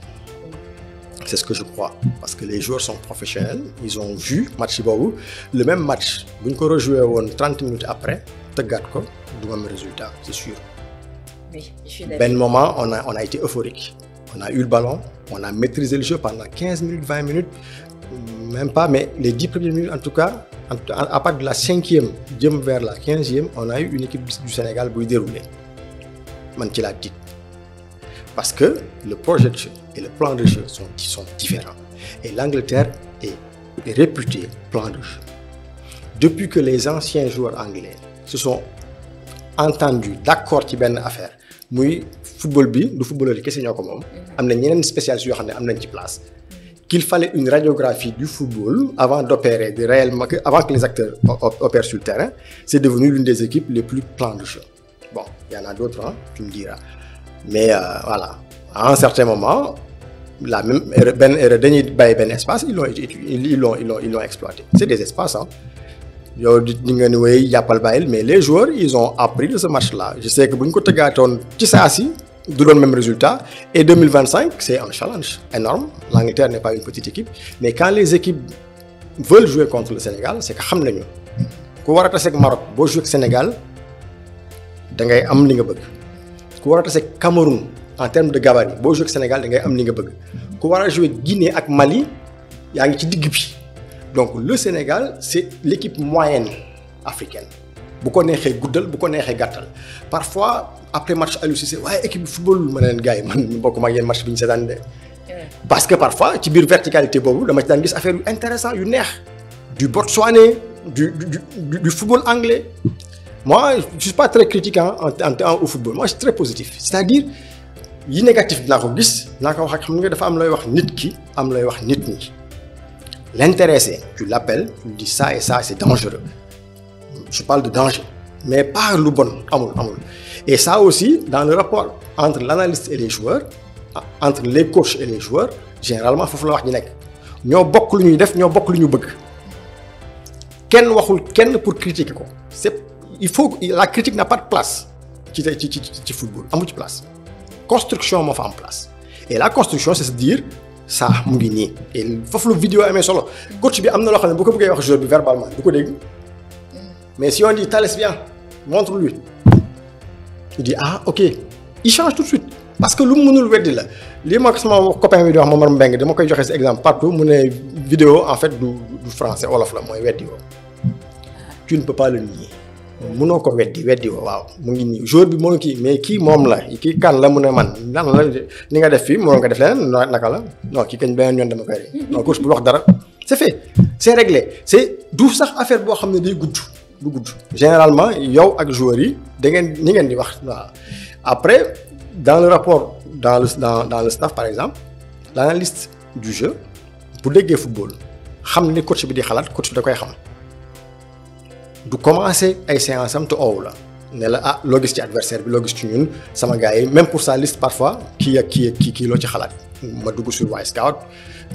C'est ce que je crois parce que les joueurs sont professionnels ils ont vu match boobu le même match bu ñu ko rejoué woon 30 minutes après tëggaat ko du même résultat c'est sûr. Oui, je suis d'accord. Ben moment on a été euphorique. On a eu le ballon, on a maîtrisé le jeu pendant 15 minutes, 20 minutes, même pas, mais les 10 premières minutes en tout cas, à partir de la 5e, vers la 15e, on a eu une équipe du Sénégal qui déroulée. Man ci laa dit. Parce que le projet de jeu et le plan de jeu sont différents. Et l'Angleterre est réputée plan de jeu. Depuis que les anciens joueurs anglais se sont entendus d'accord ci benn affaire, muy football bi du footballeur yi kese ñoo ko moom am na ñeneen spécialistes yoo xam ne am nañ ci place qu'il fallait une radiographie du football avant d'opérer de réellement avant que les acteurs opèrent sur le terrain c'est devenu l'une des équipes les plus plan de jeu bon il y en a d'autres hein, tu me diras mais voilà à un certain moment la même benn erreur dañuy bàyyi benn espace ils l'ont exploité c'est des espaces hein. yow di nga ni way jàppal bàyyil mais les joueurs ils ont appris de ce match-là je sais que bu ñu ko tëggaatoon ci saa si du doon même résultat et 2025 c'est un challenge énorme l'Angleterre n'est pas une petite équipe mais quand les équipes veulent jouer contre le Sénégal c'est que xam nañu ku war a tase ak Maroc boo jouer ak Sénégal da ngay am li nga bëgg ku war a tase ak Cameroun en termes de gabarit boo jouer ak Sénégal da ngay am li nga bëgg ku war a jouer Guinée ak Mali yaa ngi ci digg bi. Donc le Sénégal c'est l'équipe moyenne africaine bu ko neexee guddal bu ko neexee gàttal parfois après match Aliou Cissé waaye équipe bi football ma ne leen gars yi man bokk ma ak yéen match bi ñu seetaan de parce que parfois ci biir verticalité boobu dama ci daan gis affaire yu intéressant yu neex du botswanais du football anglais moi je suis pas très critique au football moi je suis très positif c'est-à-dire yi négatif dinaa ko gis dinaa ko wax ak xam nga dafa am looy wax nit ki am looy wax nit ñi. L'intéressé, tu l'appelles, tu lui dis ça et ça, c'est dangereux. Je parle de danger, mais pas le bon, amul. Et ça aussi, dans le rapport entre l'analyste et les joueurs, entre les coachs et les joueurs, généralement, foofu la wax ñi nekk ñoo bokk lu ñuy def ñoo bokk lu ñu bëgg. Kenn waxul kenn pour critiquer ko. Il faut la critique n'a pas de place ci football, amu ci place. Construction moo fa am place. Et la construction, c'est se dire ça mu ngi nii et foofu la vidéo amee solo coach bi am na loo xam ne bu ko bëggee wax joueur bi verbalement du ko dégg mais si on dit Thalès bien montre-lui il dit ah ok il change tout de suite parce que lu mu mënul weddi la lii ma sama copain bi di wax Momar Mbengue dama koy joxe ci exemple partout mu ne vidéo en fait du français wolof la mooy weddi woo tu ne peux pas le nier mënoo ko weddi woo waaw mu ngi nii jour bi moo kii mais kii moom la kii kan la mu ne man nan la ni nga def fii moo nga def leneen naka la non kii kañ beneen yoon dama koy rek non coach bu wax dara c'est fait c'est réglé c'est du sax affaire boo xam ne day gudd du gudd généralement yow ak joueurs yi da ngeen ni ngeen di wax waaw après dans le rapport dans le staff par exemple l'analyste du jeu bu déggee football xam ni coach bi di xalaat coach bi da koy xam du commencer ay séance am te owu la ne la ah loo gis ci adversaire bi loo gis ci ñun sama gars yi même pour sa liste parfois kii ak kii loo ci xalaat ma dugg sur Y-Scout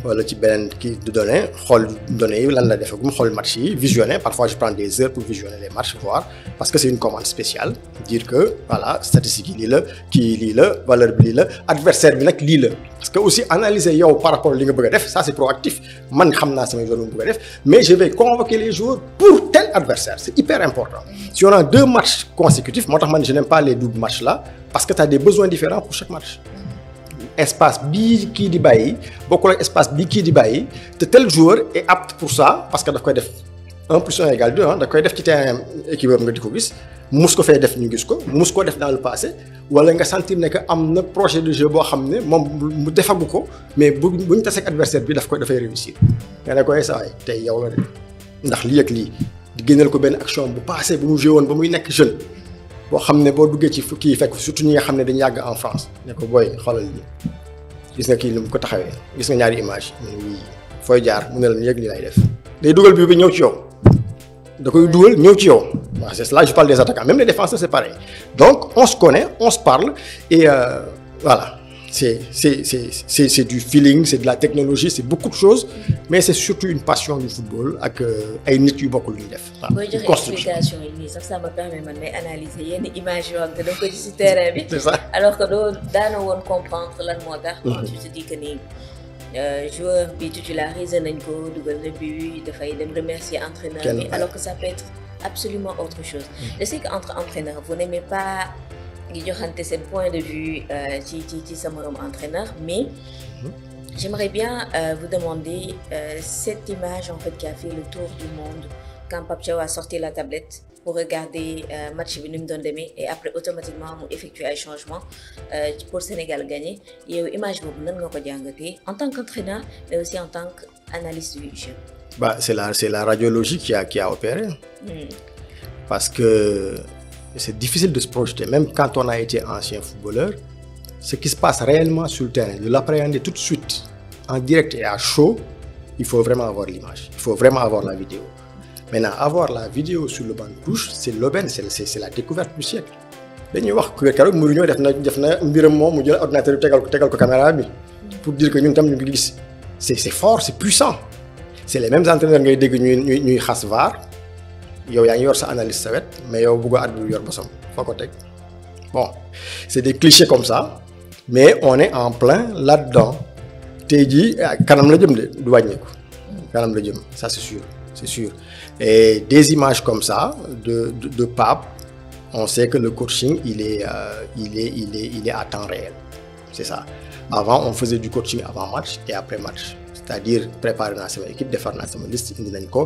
wala ci beneen kii de données xool données yi lan la defagum xool match yi visionner parfois je prends des heures pour visionner les matchs voir parce que c'est une commande spéciale dire que voilà statistique yi lii la kii lii la valeur bi lii la adversaire bi nag lii la parce que aussi analyser yow par rapport li nga bëgg a def ça c'est proactif man xam naa samay zone bu bëgg a def mais je vais convoquer les joueurs pour tel adversaire c'est hyper important si on a 2 matchs consécutifs moo tax man je n'aime pas les doubles matchs là parce que tu as des besoins différents pour chaque match espace bii kii di bàyyi bokkul ak espace bii kii di bàyyi te tel joueur est apte pour ça parce que daf koy def 1 plus 1 égale 2 ah daf koy def ci terrain équipe nga di ko gis mus ko fee def ñu gis ko mus ko def dans le passé wala nga sentir ne que am na projet de jeu boo xam ne moom mu defagu ko mais bu ñu tasee ak adversaire bi dafay réussir nga ne koy saa tey yow la de ndax lii ak lii di génneel ko benn action bu passé bu mu joué woon ba muy nekk jeune boo xam ne boo duggee ci kii fekk surtout ñi nga xam ne dañu yàgg en France ne ko booy xoolal lii gis nga kii lu mu ko taxawee gis nga ñaari image yi fooy jaar mu ne la nii ak lii lay def day dugal bi ñëw ci yow da koy dugal ñëw ci yow waaw c'est là je parle des attaquants même les défenseurs c'est pareil donc on se connaît on se parle et voilà c'est du feeling c'est de la technologie c'est beaucoup de choses mais c'est surtout une passion du football ak ay nit yu bokkul lu ñu def. booy joxe explication yi nii sax ça me permet man may analyser yenn images yoo xam te da nga ko gis ci terrain bi. c'est ça alors que doo daana woon comprendre lan moo tax. tu te dis que ni joueur bi titularisé nañ ko dugal na but dafay dem remercier entraîneur bi alors que ça peut être absolument autre chose. Je sais qu'entre entraîneurs vous n'aimez pas. di joxante seen point de vue ci sa morom entraîneur mais j'aimerais bien vous demander cette image en fait qui a fait le tour du monde quand Pape Thiaw a sorti la tablette pour regarder match bi ni mu doon demee et après automatiquement mu effectuer ay changements pour Sénégal gagner yow image boobu nan nga ko jàngatee en tant qu'entraîneur mais aussi en tant qu'analyste du jeu. Bah c'est la radiologie qui a opéré. Parce que c'est difficile de se projeter, même quand on a été ancien footballeur, ce qui se passe réellement sur le terrain, de l'appréhender tout de suite, en direct et à chaud, il faut vraiment avoir l'image, il faut vraiment avoir la vidéo. Maintenant, avoir la vidéo sur le banc de touche, c'est l'aubaine, c'est la découverte du siècle. dañuy wax ku keroog Mourinho def na mbiram moom mu jël ordinateur bi tegal ko caméra bi pour dire que ñun tam ñu ngi gis c'est fort, c'est puissant. C'est les mêmes entraîneurs ngay dégg ñuy xas VAR. yow yaa ngi yor sa analyse sa wet mais yow bëgg a at bi yor bosam foo ko teg bon c'est des clichés comme ça mais on est en plein là-dedans tey jii kanam la jëm de du wàññeeku kanam la jëm ça c'est sûr et des images comme ça de Pape on sait que le coaching il est à temps réel c'est ça avant on faisait du coaching avant match et après match c'est-à-dire préparer naa sama équipe defar naa sama liste indi nañ ko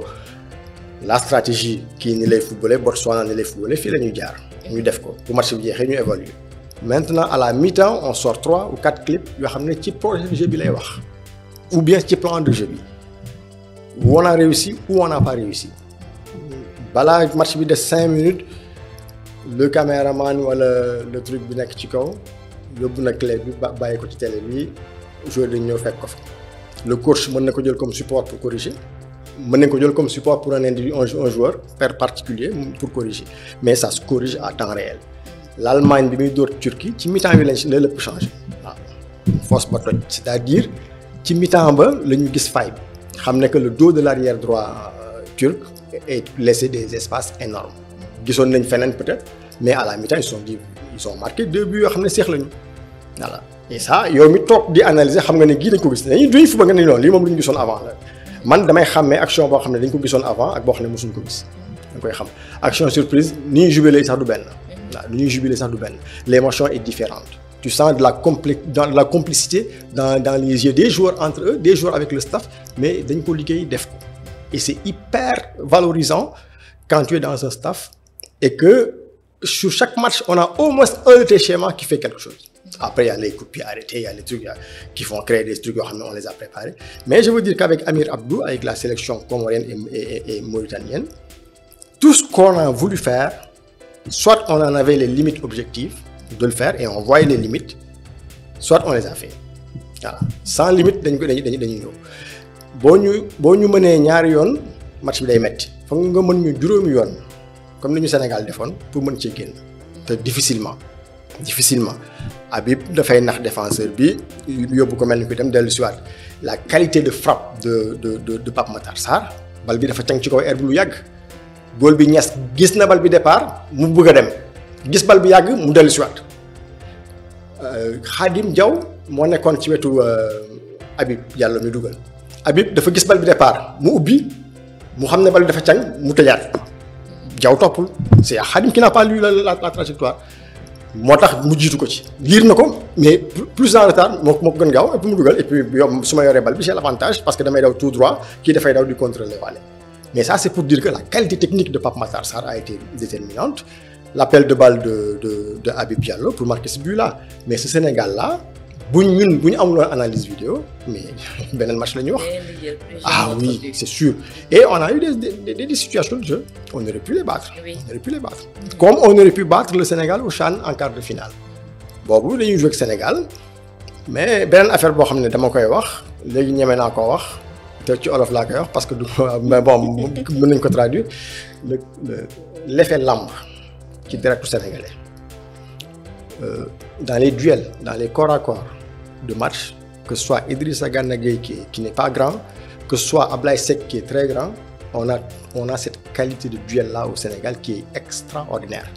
la stratégie kii ni lay footballer Botswana ni lay footballer fii la ñuy jaar ñu def ko bu match bi jeexee ñu évaluer maintenant à la mi-temps on sort 3 ou 4 clips yoo xam ne ci projet de jeu bi lay wax ou bien ci plan de jeu bi où on a réussi ou on n'a pas réussi balaa match bi de 5 minutes le caméraman wala le truc bi nekk ci kaw yóbbu na clé bi bàyyi ko ci télé bi joueur dañ ñëw fekk ko fa le coach mën na ko jël comme support pour corriger mën nañ ko jël comme support pour un individu un joueur particulier pour corriger mais ça se corrige à temps réel l'Allemagne bi muy dóor Turquie ci mi-temps bi la lépp changé waaw force ba toj c'est-à-dire ci mi-temps ba la ñu gis faille bi xam ne que le dos de l'arrière droit turc est laissé des espaces énormes gisoon nañ feneen peut-être mais à la mi-temps ils ont marqué 2 buts yoo xam ne seex lañu voilà et ça yow mi toog di analyser xam nga ne gii dañ ko gis duñu fu ba nga ne noonu lii moom lu ñu gisoon avant la man damay xàmmee action boo xam ne dañ ko gisoon avant ak boo xam ne mosuñ ko gis da koy xam action surprise ni ñuy jubilé sax du benn waaw ni ñuy jubilé sax du benn l'émotion est différente tu sens de la complicité dans les yeux des joueurs entre eux des joueurs avec le staff mais dañ ko liggéey def ko et c'est hyper valorisant quand tu es dans un staff et que sur chaque match on a au moins un de tes schémas qui fait quelque chose. Après, il y a les coups de pied arrêtés, il y a les trucs qui font créer des trucs, on les a préparés. Mais je veux dire qu'avec Amir Abdou, avec la sélection comorienne et mauritanienne, tout ce qu'on a voulu faire, soit on en avait les limites objectives de le faire et on voyait les limites, soit on les a fait. Voilà. Sans limite, dañuy ñëw. boo ñu mënee ñaari yoon match bi day metti foog nga mën ñu juróomi yoon comme ni ñu Sénégal defoon pour mën cee génn te difficilement Habib dafay nax défenseur bi yóbbu ko mel ni ku dem dellu siwaat la qualité de frappe de Pape Matar Sarr bal bi dafa cang ci kaw air bi lu yàgg góol bi ñes gis na bal bi départ mu bëgg a dem gis bal bi yàgg mu dellu siwaat Khadim Diaw moo nekkoon ci wetu Habib Diallo mi dugal Habib dafa gis bal bi départ mu ubbi mu xam ne bal bi dafa cang mu tëjaat Diaw toppul c'est Khadim qui n'a pas lu la trajectoire moo tax mu jiitu ko ci liir na ko mais plus en retard moo ko gën gaaw et puis mu dugal et puis yow su ma yoree bal bi j'ai l'avantage parce que damay daw tout droit kii dafay daw di contrôler waale mais ça c'est pour dire que la qualité technique de Pape Matar Sarr a été déterminante l'appel de balle de Habib Diallo pour marquer ce but là mais ce Sénégal là bu ñu amuloon analyse vidéo mais beneen match la ñuy wax ah oui c'est sûr et on a eu des situations de jeu on aurait pu les battre comme on aurait pu battre le Sénégal au CHAN en quart de finale boobu dañuy jouer ak Sénégal mais beneen affaire boo xam ne dama koy wax léegi ñeme naa koo wax te ci olof laa koy wax parce que du mais bon mën nañ ko traduire l'effet lamb ci directu sénégalais dans les duels dans les corps à corps de match que ce soit Idrissa Gana Gueye qui n'est pas grand que ce soit Ablaye Seck qui est très grand on a cette qualité de duel là au Sénégal qui est extraordinaire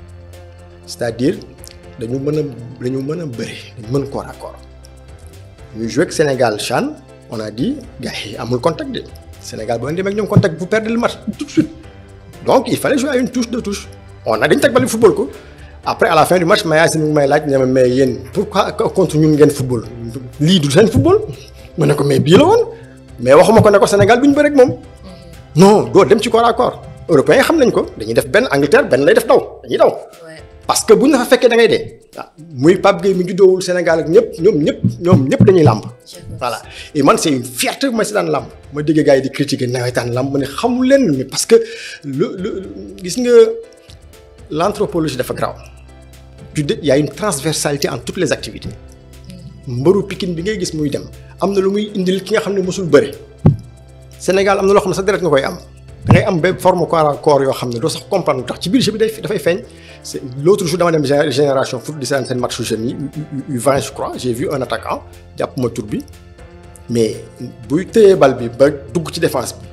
c'est-à-dire dañu mën a bëri dañu mën corps à corps ñu joué ak Sénégal CHAN on a dit gars yi amul contact de Sénégal boo demee ak ñoom contact vous perdez le match tout de suite donc il fallait jouer à une touche deux touches on a dañu teg bal football ko après à la fin du match Mayacine mi ngi may laaj ne ma mais yéen pourquoi contre ñun ngeen football lii du seen football ma ne ko mais bii la woon mais waxuma ko ne ko Sénégal duñ bëri ak moom non doo dem ci corps à corps européens yi xam nañ ko dañuy def benn Angleterre benn lay def daw dañuy daw parce que buñ la fa fekkee da ngay dee waaw muy Pape Gueye mi juddoowul Sénégal ak ñoom ñëpp dañuy làmb voilà et man c'est une fierté bu ma si daan làmb ma déggee gars yi di critiquer nawetaan làmb ma ne xamul leen mais parce que gis nga l'anthropologie dafa graw il y a une transversalité en toutes les activités mbëru Pikine bi ngay gis muy dem am na lu muy indil ki nga xam ne mosul bëre Sénégal am na loo xam ne sa deret nga koy am da ngay am benn forme corps à corps yoo xam ne doo sax comprendre tax ci biir jeu bi dafay feeñ c'est l'autre jour dama dem génération foot di seen match jeunes yi U20 je crois j'ai vu un attaquant jàpp ma tur bi mais buy téye bal bi ba dugg ci défense bi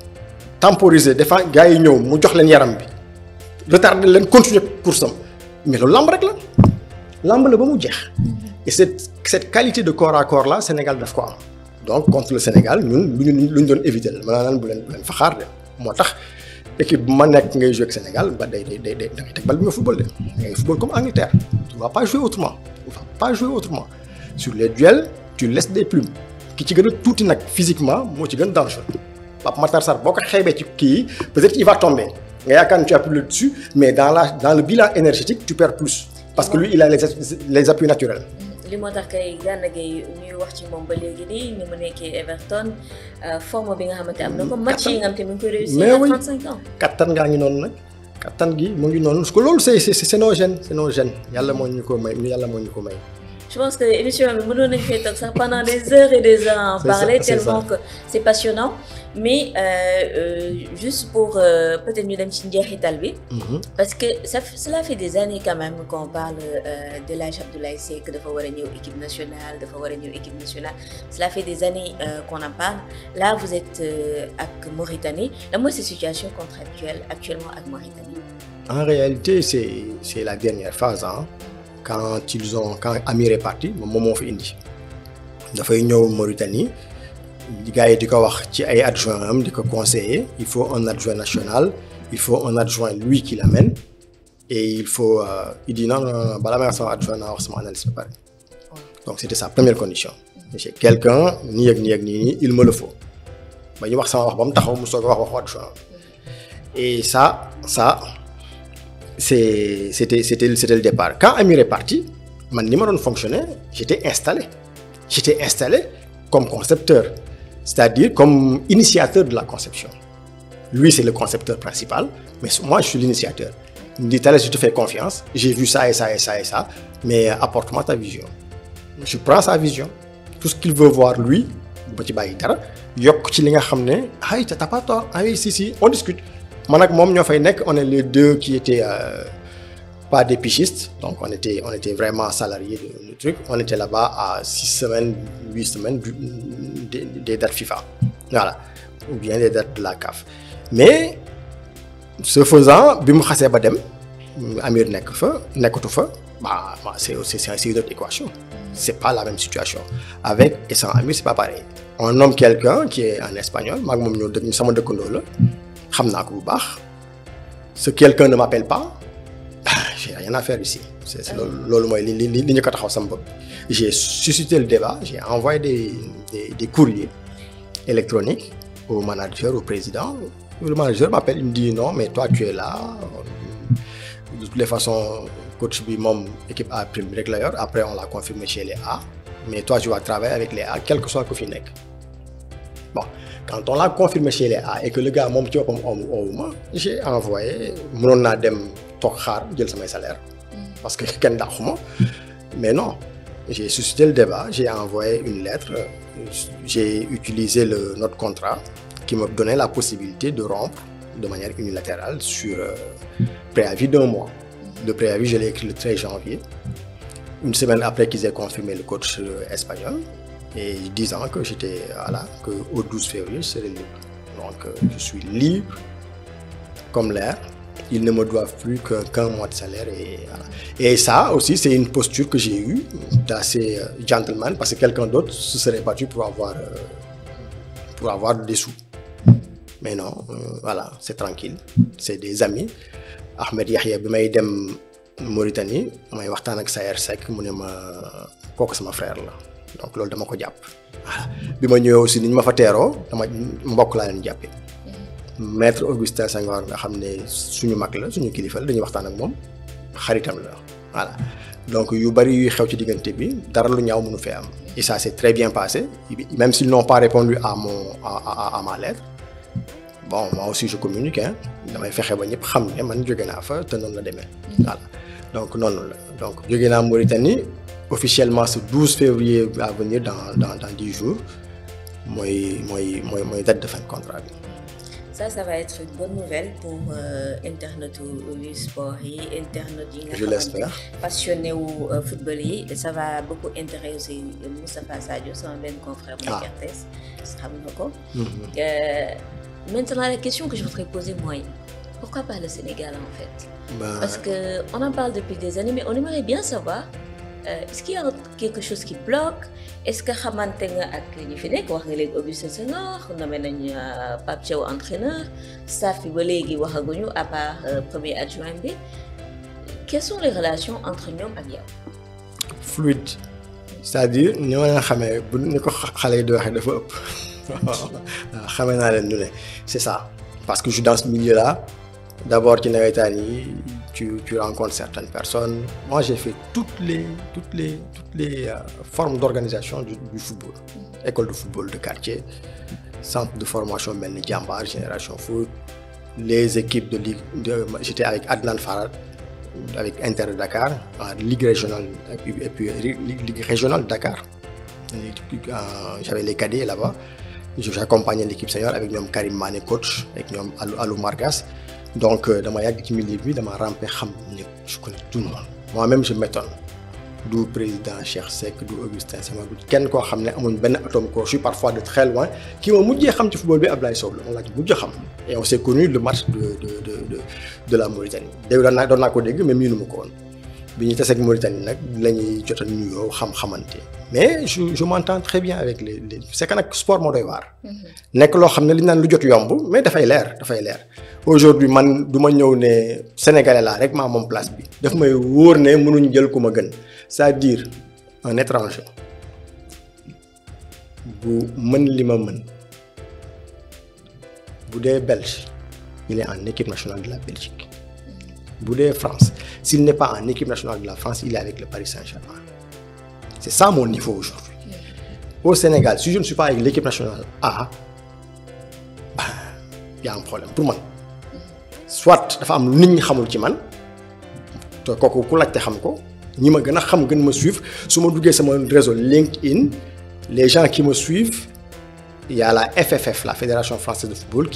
temporiser défense gars yi ñëw mu jox leen yaram bi retarder leen continuer course am mais loolu lamb rek la ba mu jeex et cette qualité de corps à corps là Sénégal daf ko am donc contre le Sénégal ñun lu ñu doon éviter la maanaam bu leen fa xaar de moo tax équipe bu ma nekk ngay jouer ak Sénégal ba day da ngay teg bal bi nga football de da ngay football comme Angleterre tu vas pas jouer autrement sur les duels tu laisses des plumes ki ci gën a tuuti nag physiquement moo ci gën dangereux Pape Matar Sarr boo ko xeebee ci kii peut-être il va tomber nga yaakaar ne tu as plus le dessus mais dans le bilan énergétique tu perds plus parce que lui il a les appuis naturels. li moo tax kay Gana Gueye ñuy wax ci moom ba léegi nii ni mu nekkee Everton forme bi nga xamante am na ko match yi nga xamante mu ngi koy réussir à 35 ans. kattan ngaa ngi noonu nag kattan gi mu ngi noonu parce que loolu c'est nos gènes yàlla moo ñu ko may. Je pense que émission bi mënoon nañu fay toog sax pendant des heures et des heures à en parler tellement que c'est passionnant mais juste pour peut-être ñu dem ci njeexital bi parce que cela fait des années quand même qu'on parle de l'âge Abdoulaye Seck dafa war a ñëw équipe nationale cela fait des années qu'on en parle là vous êtes ak Mauritanie lan mooy sa situation contractuelle actuellement ak Mauritanie. En réalité c'est la dernière phase quand Amir est parti moom moo fi indi dafay ñëw Mauritanie gars yi di ko wax ci ay adjoint am di ko conseiller il faut un adjoint national il faut un adjoint lui qui l'amène et il dit non balaa may wax sama adjoint naa wax sama analyste ba pare donc c'était sa première condition j'ai quelqu'un nii ak nii il me le faut ba ñu wax sama wax ba mu taxaw mu soog a wax waxu adjoint et ça c'était le départ quand Amir est parti man ni ma doon fonctionner j'étais installé comme concepteur c'est-à-dire comme initiateur de la conception lui c'est le concepteur principal mais moi je suis l'initiateur il me dit Thalès je te fais confiance j'ai vu ça et ça mais apporte-moi ta vision je prends sa vision tout ce qu'il veut voir lui ba ci bàyyi dara yokk ci li nga xam ne ay t'as pas tort ay si on discute man ak moom ñoo fay nekk on est les deux qui étaient pas des pichistes, donc on était vraiment salariés du truc. On était là-bas à 6 semaines, 8 semaines des dates FIFA, voilà, ou bien des dates de la CAF. Mais ce faisant, bi mu xasee ba dem Amir nekkatu fa, bah c'est une autre équation. C'est pas la même situation. Avec et sans Amir, c'est pas pareil. On nomme quelqu'un qui est en espagnol, maag moom ñoo dëkk sama dëkkandoo la, xam naa ko bu baax. Ce quelqu'un ne m'appelle pas, j'ai rien à faire ici. C'est loolu mooy li ñu ko taxaw sama bopp. J'ai suscité le débat, j'ai envoyé des courriers électroniques au manager, au président. Le manager m'appelle, il me dit non, mais toi tu es là. De toutes les façons, coach bi moom équipe A prime rek la yor. Après on l'a confirmé chez les A. Mais toi tu vas travailler avec les A, quel que soit ku fi nekk. Bon, quand on l'a confirmé chez les A et que le gars moom ci boppam oowuma, j'ai envoyé, mënoon naa dem toog xaar jël samay salaire parce que kenn dàquma. Mais non, j'ai suscité le débat, j'ai envoyé une lettre, j'ai utilisé notre contrat qui me donnait la possibilité de rompre de manière unilatérale sur préavis d'1 mois. Le préavis, je l'ai écrit le 13 janvier, une semaine après qu'ils aient confirmé le coach espagnol, et disant que qu'au 12 février, je serai libre. Donc, je suis libre comme l'air. Ils ne me doivent plus qu'un mois de salaire. Et ça aussi, c'est une posture que j'ai eue d'assez gentleman, parce que quelqu'un d'autre se serait battu pour avoir des sous. Mais non, voilà, c'est tranquille. C'est des amis. Ahmed Yahya, bi may dem Mauritanie, may waxtaan ak Sayer Seck mu ne ma kooku sama frère la. Donc loolu dama ko jàpp. Voilà. Bi ma ñëwee aussi ni ñu ma fa teeroo dama mbokk laa leen jàppee. Maître Augustin Senghor nga xam ne suñu mag la suñu kilifa la dañuy waxtaan ak moom xaritam la voilà. Donc yu bari yuy xew ci diggante bi dara lu ñaaw mënu fee am. Et ça s'est très bien passé, même s'ils n'ont pas répondu à ma lettre. Bon, moi aussi je communique, hein. Damay fexe ba ñëpp xam ne man jóge naa fa te noonu la demee. Voilà. Donc noonu la. Donc jóge naa Mauritanie officiellement ce 12 février à venir dans 10 jours mooy date de fin de contrat bi. Ça va être une bonne nouvelle pour internautes du sport yi, internautes yi nga xamante passionné wu football yi. Ça va beaucoup intéresser Moustapha Sadio, sama benn confrère bu nekk RTS, xam nga ko. Maintenant, la question que je voudrais poser, moi, pourquoi pas le Sénégal en fait? Parce qu'on en parle depuis des années, mais on aimerait bien savoir, est-ce qu'il y a quelque chose qui bloque? Est-ce que xamante nga ak ñi fi nekk wax nga léegi Augustin Senghor nommé nañ Pape Thiaw entraîneur, staff bi ba léegi waxaguñu à part premier adjoint bi. Quelles sont les relations entre ñoom ak yow? Fluide, c'est-à-dire ñoo leen xamee bu ni ko xale yi di waxee dafa ëpp. xamee naa leen lu ne c'est ça, parce que je suis dans ce milieu-là. D'abord ci nawetaan yi tu rencontres certaines personnes. Moi j'ai fait toutes les formes d'organisation du football, école de football de quartier, centre de formation mel ni Jambar, Génération Foot, les équipes de ligue j'étais avec Adnan Farad avec Inter de Dakar en ligue régionale et puis ligue régionale de Dakar. J'avais les cadets là-bas. J'accompagnais l'équipe senior avec ñoom Karim Mané coach avec ñoom Alou Margas. Donc dama yàgg ci milieu bi dama rampé xam ñëpp, je connais tout le monde. Moi-même je m'étonne du président Cheikh Seck du Augustin Senghor du kenn koo xam ne amuñ benn atome crochu parfois de très loin ki ma mujjee xam ci football bi Ablaye Sow la moom laa ci mujj xam. Et on s'est connu le match de la Mauritanie. Dégg doon naa ko dégg mais miinu ma ko woon. Bi ñu taseeg Mauritanie nag la ñuy jot a nuyoo xamante. Mais je m'entends très bien avec les c'est que nag sport moo doy waar. Nekk loo xam ne li ñu naan lu jot yomb mais dafay leer. Aujourd'hui man du ma ñëw ne Sénégalais laa rek maa moom place bi daf may wóor ne mënuñ jël ku ma gën, c'est-à-dire un étranger bu mën li ma mën bu dee Belge il est en équipe nationale de la Belgique. Bu dee France, s'il n'est pas en équipe nationale de la France, il est avec le Paris Saint-Germain. C'est ça mon niveau aujourd'hui. Au Sénégal, si je ne suis pas avec l'équipe nationale A, il y a un problème pour moi. Soit dafa am lu nit ñi xamul ci man te kooku ku laajte xam ko ñi ma gën a xam gën ma suivre su ma duggee sama réseau LinkedIn les gens qui me suivent il y a la FFF, la Fédération française de football,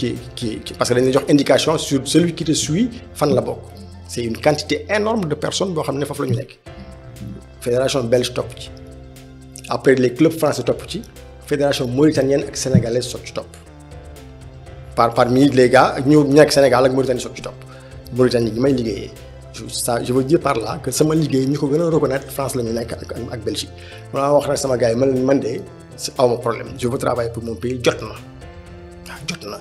parce que dañuy jox indication sur celui qui te suit fan la bokk. C'est une quantité énorme de personnes boo xam ne foofu la ñu nekk. Fédération belge topp ci. Après les clubs français topp ci. Fédération mauritanienne ak sénégalaise soog ci topp. Parmi les gars ñu nekk Sénégal ak Mauritanie soog ci topp. Mauritanie gi may liggéeyee. Je veux dire par là que sama liggéey ñi ko gën a reconnaître France la ñu nekk ak Belgique. ma wax rek sama gars yi man de awma problème je veux travailler pour mon pays jot na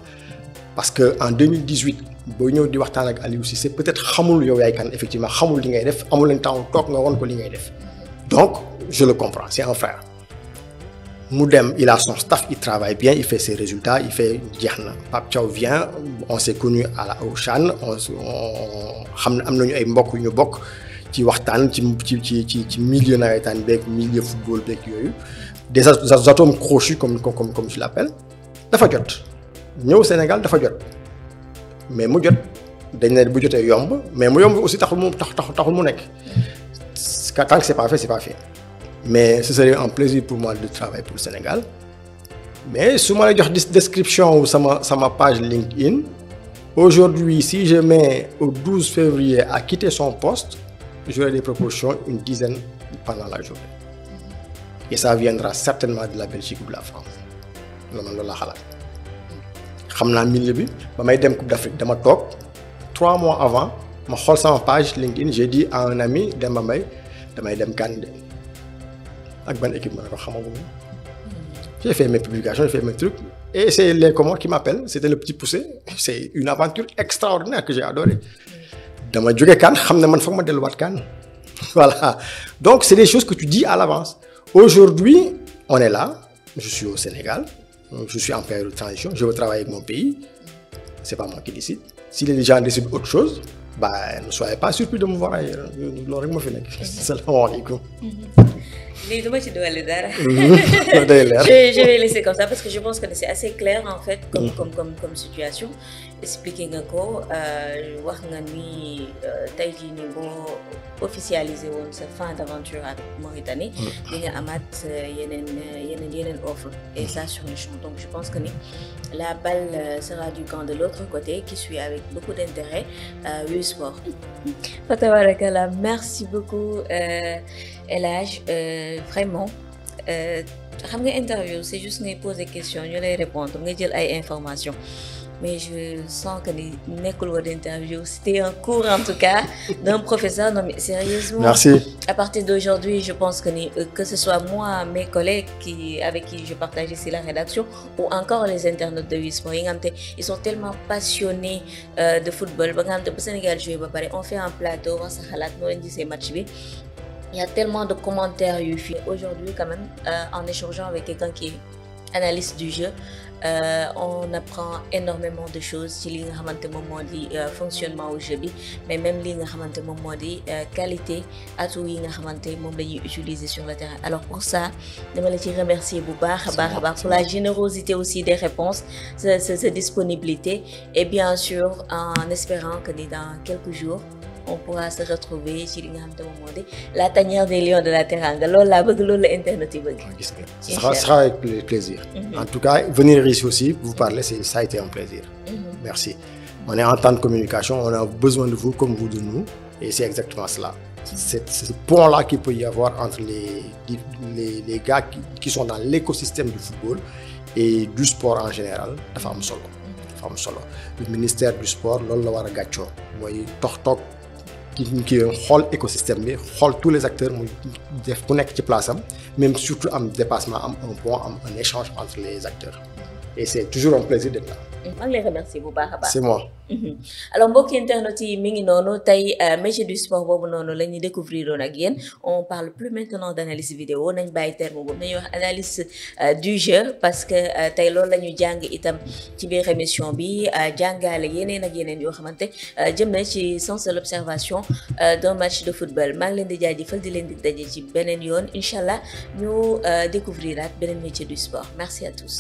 parce que en 2018 boo ñëw di waxtaan ak Aliou Cissé peut-être xamul yow yaay kan effectivement xamul li ngay def amul leen temps toog nga won ko li ngay def donc je le comprends c'est un frère mu dem il a son staff il travaille bien il fait ses résultats il fait jeex na Pape Thiaw vient on s'est connu au CHAN on xam ne am nañu ay mbokk yu ñu bokk ci waxtaan ci milieu nawetaan beeg milieu football beeg yooyu des atomes crochus comme je l'appelle dafa jot ñëw Sénégal dafa jot mais mu jot dañ ne bu jotee yomb mais mu yomb aussi taxul mu nekk tant que c'est pas fait mais ce serait un plaisir pour moi de travailler pour le Sénégal mais su ma la jox description wu sama page LinkedIn aujourd'hui si je mets au 12 février à quitter son poste j'aurai des propositions une dizaine pendant la journée et ça viendra certainement de la Belgique ou de la France loolu laa xalaat xam naa milieu bi ba may dem Coupe d'Afrique dama toog 3 mois avant ma xool sama page LinkedIn j'ai dit à un ami Demba Mbaye damay dem CAN ak ban équipe ma ne ko xamaguma j'ai fait mes publications j'ai fait mes trucs et c'est les Comores qui m'appellent c'était le petit poussé c'est une aventure extraordinaire que j'ai adoré dama jóge CAN xam ne man foog ma delluwaat CAN voilà donc c'est des choses que tu dis à l'avance aujourd'hui on est là je suis au Sénégal je suis en période de transition je veux travailler avec mon pays c'est pas moi qui décide si les gens décident autre chose ne soyez pas surpris de me voir ailleurs loolu rek moo fi nekk salaamaaleykum lii dama ci dolli dara. Je vais laisser comme ça parce que je pense que c'est assez clair en fait comme situation expliquer nga ko wax nga ni tey jii nii boo officialiser woon sa fin d'aventure avec Mauritanie di nga amaat yeneen offre et ça sur le champ donc je pense que ni la balle sera du camp de l'autre côté qui suit avec beaucoup d'intérêt Wii Sport. Fa tabarakallah merci beaucoup El Hadj vraiment xam nga interview c'est juste ngay poser question ñu lay répondre nga jël ay informations mais je sens que ni nekkul woon interview c'était un cours en tout cas d'un professeur non mais sérieusement merci à partir d'aujourd'hui je pense que ce soit moi mes collègues avec qui je partage ici la rédaction ou encore les internautes de Wii Sport yi nga xam te ils sont tellement passionnés de football ba nga xam te bu Sénégal joué ba pare on fait un plateau wax sa xalaat noo leen gisee match bi. Il y a tellement de commentaires aujourd'hui quand même en échangeant avec quelqu'un qui est analyste du jeu on apprend énormément de choses ci li nga xamante moom moo di fonctionnement au jeu bi mais même li nga xamante moom moo di qualité atout yi nga xamante moom la ñuy utiliser sur le terrain alors pour ça dama la ci remercier bu baax a baax pour la générosité aussi des réponses sa disponibilité et bien sûr en espérant que dans quelques jours on pourra se retrouver ci li nga xam te moom moo di la tanière des lions de la Teranga loolu laa bëgg loolu la internet yi bëgg. gis nga ça sera avec plaisir. En tout cas venir ici aussi vous parler ça a été un plaisir. Merci. On est en temps de communication on a besoin de vous comme vous de nous et c'est exactement cela. C'est ce pont-là qu'il peut y avoir entre les gars qui sont dans l'écosystème du football et du sport en général dafa am solo. dafa am solo le ministère du sport loolu la war a gàccoo mooy toog. ki xool écosystème bi xool tous les acteurs muy def ku nekk ci place am même surtout am dépassement am un pont am un échange entre les acteurs et c'est toujours un plaisir d'être là. maa ngi lay remercier bu baax a baax. c'est moi. alors mbokki internet yi mi ngi noonu tey métier du sport boobu noonu la ñuy découvrir doon ak yéen on parle plus maintenant d'analyse vidéo nañ bàyyi terme boobu nañuy wax analyse du jeu parce que tey loolu la ñu jàng itam ci biir émission bi jàngale yeneen ak yeneen yoo xamante jëm na ci sens de l'observation d'un match de football maa ngi leen di jaajëfal di leen di daje ci beneen yoon incha allah ñu découvrir beneen métier du sport merci à tous.